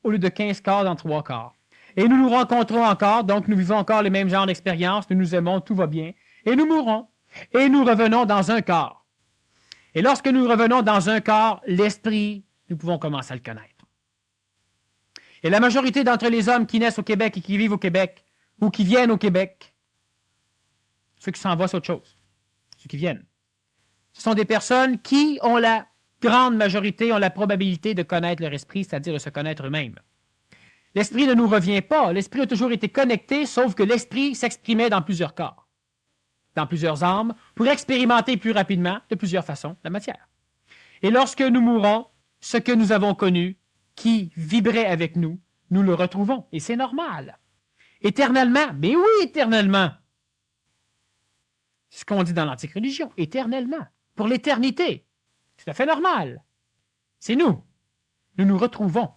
au lieu de 15 quarts, dans 3 quarts. Et nous nous rencontrons encore, donc nous vivons encore les mêmes genres d'expériences, nous nous aimons, tout va bien. Et nous mourons. Et nous revenons dans un corps. Et lorsque nous revenons dans un corps, l'esprit, nous pouvons commencer à le connaître. Et la majorité d'entre les hommes qui naissent au Québec et qui vivent au Québec, ou qui viennent au Québec, ceux qui s'en vont, c'est autre chose. Ceux qui viennent. Ce sont des personnes qui ont la grande majorité, ont la probabilité de connaître leur esprit, c'est-à-dire de se connaître eux-mêmes. L'esprit ne nous revient pas. L'esprit a toujours été connecté, sauf que l'esprit s'exprimait dans plusieurs corps, dans plusieurs âmes, pour expérimenter plus rapidement, de plusieurs façons, la matière. Et lorsque nous mourons, ce que nous avons connu, qui vibrait avec nous, nous le retrouvons. Et c'est normal. Éternellement. Mais oui, éternellement. C'est ce qu'on dit dans l'antique religion. Éternellement. Pour l'éternité. C'est tout à fait normal. C'est nous. Nous nous retrouvons.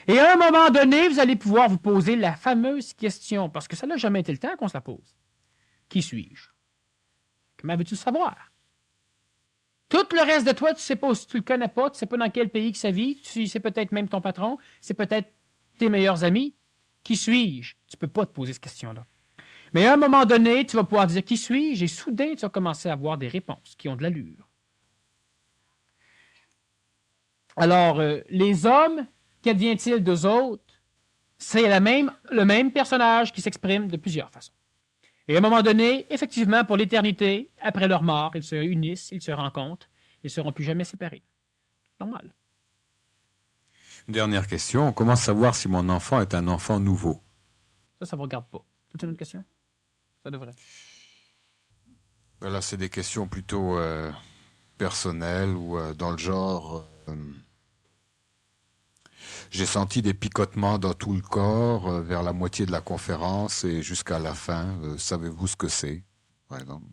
Et à un moment donné, vous allez pouvoir vous poser la fameuse question, parce que ça n'a jamais été le temps qu'on se la pose. Qui suis-je? Comment veux-tu le savoir? Tout le reste de toi, tu ne sais pas si tu ne le connais pas, tu ne sais pas dans quel pays que ça vit, c'est peut-être même ton patron, c'est peut-être tes meilleurs amis. Qui suis-je? Tu ne peux pas te poser cette question-là. Mais à un moment donné, tu vas pouvoir dire qui suis-je? Et soudain, tu vas commencer à avoir des réponses qui ont de l'allure. Alors, les hommes, qu'advient-il d'eux autres? C'est le même personnage qui s'exprime de plusieurs façons. Et à un moment donné, effectivement, pour l'éternité, après leur mort, ils se unissent, ils se rencontrent, ils ne seront plus jamais séparés. Normal.
Une dernière question. Comment savoir si mon enfant est un enfant nouveau?
Ça ne vous regarde pas. C'est une autre question? Ça devrait.
Là, c'est des questions plutôt personnelles ou dans le genre... j'ai senti des picotements dans tout le corps vers la moitié de la conférence et jusqu'à la fin. Savez-vous ce que c'est? Par exemple,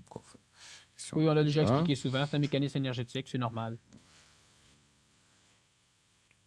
oui, on l'a déjà expliqué souvent. C'est un mécanisme énergétique, c'est normal.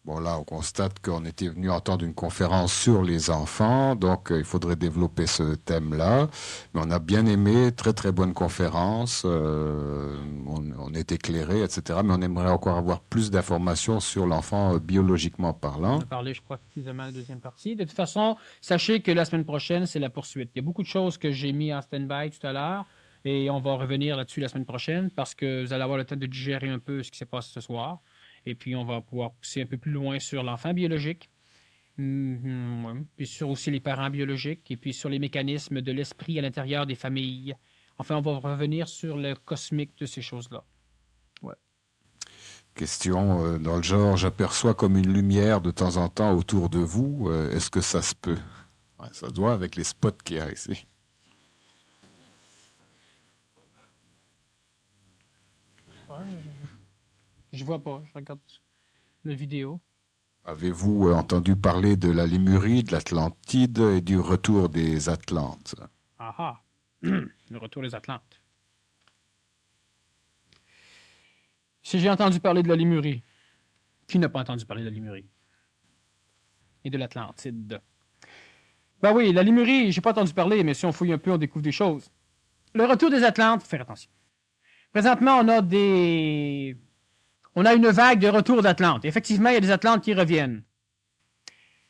Bon, là, on constate qu'on était venu entendre une conférence sur les enfants, donc il faudrait développer ce thème-là. Mais on a bien aimé, très très bonne conférence, on est éclairé, etc. Mais on aimerait encore avoir plus d'informations sur l'enfant biologiquement parlant.
On a parlé, je crois, précisément de la deuxième partie. De toute façon, sachez que la semaine prochaine, c'est la poursuite. Il y a beaucoup de choses que j'ai mis en stand-by tout à l'heure. Et on va revenir là-dessus la semaine prochaine parce que vous allez avoir le temps de digérer un peu ce qui s'est passé ce soir. Et puis, on va pouvoir pousser un peu plus loin sur l'enfant biologique, ouais. Puis sur aussi les parents biologiques, et puis sur les mécanismes de l'esprit à l'intérieur des familles. Enfin, on va revenir sur le cosmique de ces choses-là. Ouais.
Question dans le genre, j'aperçois comme une lumière de temps en temps autour de vous. Est-ce que ça se peut? Ouais, ça se doit avec les spots qu'il y a ici.
Ouais, je vois pas, je regarde la vidéo.
Avez-vous entendu parler de la Lémurie, de l'Atlantide et du retour des Atlantes?
Ah ah! Le retour des Atlantes. Si j'ai entendu parler de la Lémurie, qui n'a pas entendu parler de la Lémurie? Et de l'Atlantide. Ben oui, la Lémurie, j'ai pas entendu parler, mais si on fouille un peu, on découvre des choses. Le retour des Atlantes, faut faire attention. Présentement, on a une vague de retour d'Atlante. Effectivement, il y a des Atlantes qui reviennent.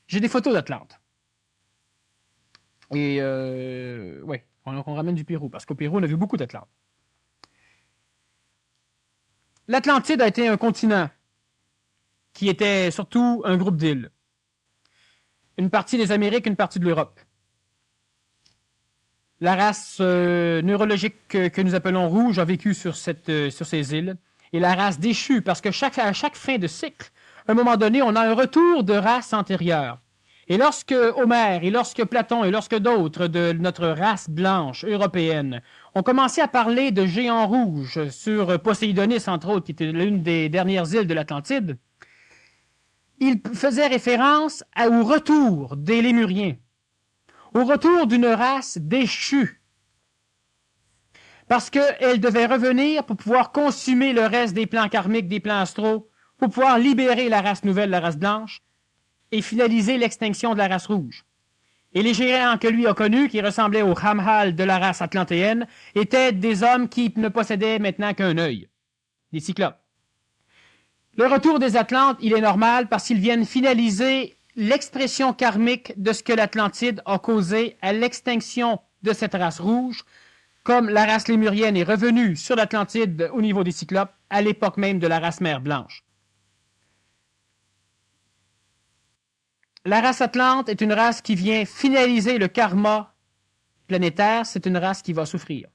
J'ai des photos d'Atlante. Et, ouais, on ramène du Pérou, parce qu'au Pérou, on a vu beaucoup d'Atlantes. L'Atlantide a été un continent qui était surtout un groupe d'îles. Une partie des Amériques, une partie de l'Europe. La race neurologique que nous appelons rouge a vécu sur ces îles. Et la race déchue, parce que à chaque fin de cycle, à un moment donné, on a un retour de race antérieure. Et lorsque Homère, et lorsque Platon, et lorsque d'autres de notre race blanche européenne ont commencé à parler de géants rouges sur Poséidonis, entre autres, qui était l'une des dernières îles de l'Atlantide, ils faisaient référence au retour des Lémuriens, au retour d'une race déchue, parce qu'elle devait revenir pour pouvoir consumer le reste des plans karmiques, des plans astraux, pour pouvoir libérer la race nouvelle, la race blanche, et finaliser l'extinction de la race rouge. Et les géants que lui a connus, qui ressemblaient aux Hamhal de la race atlantéenne, étaient des hommes qui ne possédaient maintenant qu'un œil, des cyclopes. Le retour des Atlantes, il est normal parce qu'ils viennent finaliser l'expression karmique de ce que l'Atlantide a causé à l'extinction de cette race rouge, comme la race lémurienne est revenue sur l'Atlantide au niveau des cyclopes à l'époque même de la race mère blanche. La race Atlante est une race qui vient finaliser le karma planétaire. C'est une race qui va souffrir.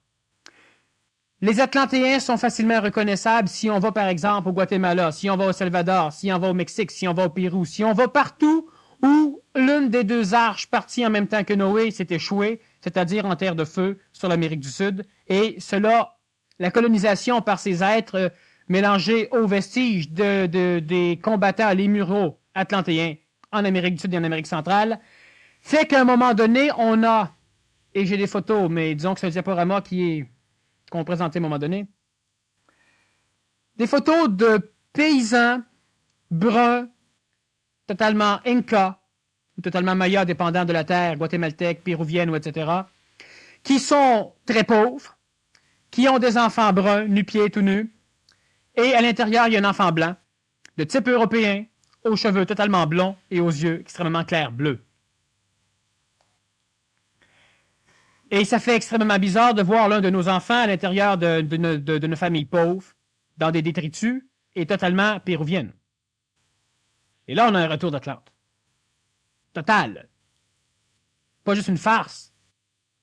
Les Atlantéens sont facilement reconnaissables si on va par exemple au Guatemala, si on va au Salvador, si on va au Mexique, si on va au Pérou, si on va partout où l'une des deux arches parties en même temps que Noé s'est échouée, c'est-à-dire en terre de feu sur l'Amérique du Sud. Et cela, la colonisation par ces êtres mélangés aux vestiges des combattants lémuraux atlantéens en Amérique du Sud et en Amérique centrale, fait qu'à un moment donné, on a, et j'ai des photos, mais disons que c'est un diaporama qu'on présentait à un moment donné, des photos de paysans bruns, totalement Inca, ou totalement Maya, dépendant de la terre, guatémaltèque, péruvienne, ou etc., qui sont très pauvres, qui ont des enfants bruns, nu-pieds, tout nus, et à l'intérieur, il y a un enfant blanc, de type européen, aux cheveux totalement blonds et aux yeux extrêmement clairs bleus. Et ça fait extrêmement bizarre de voir l'un de nos enfants à l'intérieur de nos familles pauvres, dans des détritus, et totalement péruviennes. Et là, on a un retour d'Atlante. Total. Pas juste une farce,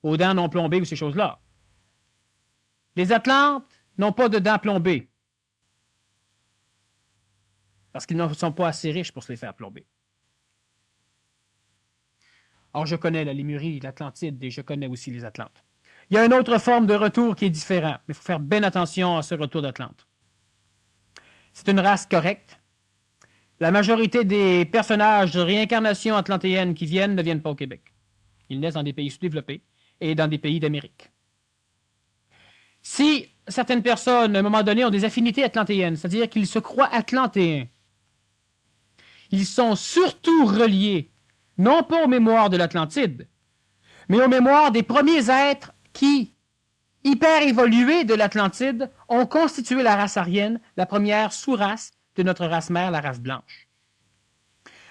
aux dents non plombées ou ces choses-là. Les Atlantes n'ont pas de dents plombées. Parce qu'ils ne sont pas assez riches pour se les faire plomber. Or, je connais la Lémurie, l'Atlantide, et je connais aussi les Atlantes. Il y a une autre forme de retour qui est différente, mais il faut faire bien attention à ce retour d'Atlante. C'est une race correcte. La majorité des personnages de réincarnation atlantéenne qui viennent ne viennent pas au Québec. Ils naissent dans des pays sous-développés et dans des pays d'Amérique. Si certaines personnes, à un moment donné, ont des affinités atlantéennes, c'est-à-dire qu'ils se croient atlantéens, ils sont surtout reliés, non pas aux mémoires de l'Atlantide, mais aux mémoires des premiers êtres qui, hyper évolués de l'Atlantide, ont constitué la race aryenne, la première sous-race de notre race mère, la race blanche.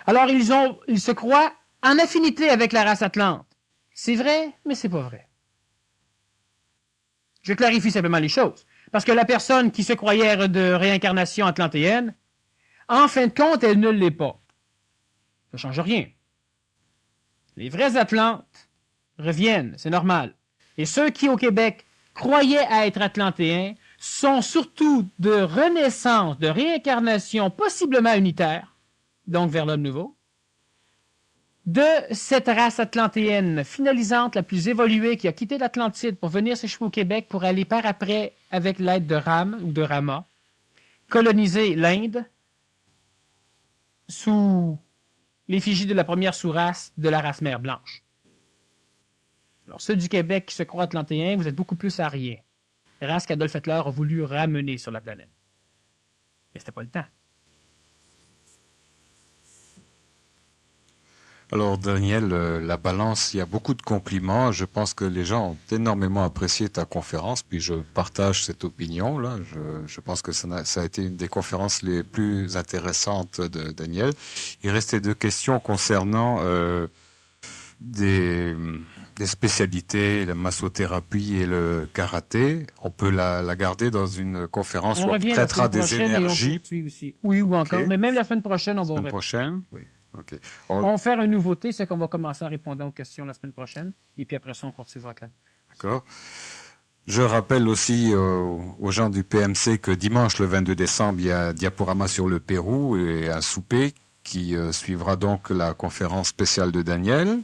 Alors, ils se croient en affinité avec la race atlante. C'est vrai, mais c'est pas vrai. Je clarifie simplement les choses. Parce que la personne qui se croyait de réincarnation atlantéenne, en fin de compte, elle ne l'est pas. Ça ne change rien. Les vrais Atlantes reviennent, c'est normal. Et ceux qui, au Québec, croyaient à être atlantéens sont surtout de renaissance, de réincarnation possiblement unitaire, donc vers l'homme nouveau, de cette race atlantéenne finalisante, la plus évoluée, qui a quitté l'Atlantide pour venir s'échouer au Québec pour aller par après, avec l'aide de Ram ou de Rama, coloniser l'Inde sous l'effigie de la première sous-race de la race mère blanche. Alors, ceux du Québec qui se croient atlantéens, vous êtes beaucoup plus ariens. Race qu'Adolf Hitler a voulu ramener sur la planète. Mais c'était pas le temps.
Alors Daniel, la balance, il y a beaucoup de compliments. Je pense que les gens ont énormément apprécié ta conférence, puis je partage cette opinion-là. Je pense que ça a été une des conférences les plus intéressantes de Daniel. Il restait 2 questions concernant des spécialités, la massothérapie et le karaté. On peut la garder dans une conférence où on traitera des énergies.
Oui, ou encore. Okay. Mais même la semaine prochaine, on va...
La semaine prochaine? Oui. Okay.
On va faire une nouveauté, c'est qu'on va commencer en répondant aux questions la semaine prochaine, et puis après ça, on continue avec la...
D'accord. Je rappelle aussi aux gens du PMC que dimanche, le 22 décembre, il y a un diaporama sur le Pérou et un souper qui suivra donc la conférence spéciale de Daniel.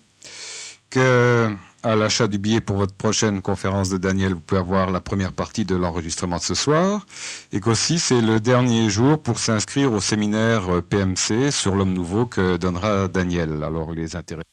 Que à l'achat du billet pour votre prochaine conférence de Daniel, vous pouvez avoir la première partie de l'enregistrement de ce soir, et qu'aussi c'est le dernier jour pour s'inscrire au séminaire PMC sur l'homme nouveau que donnera Daniel. Alors les intéressés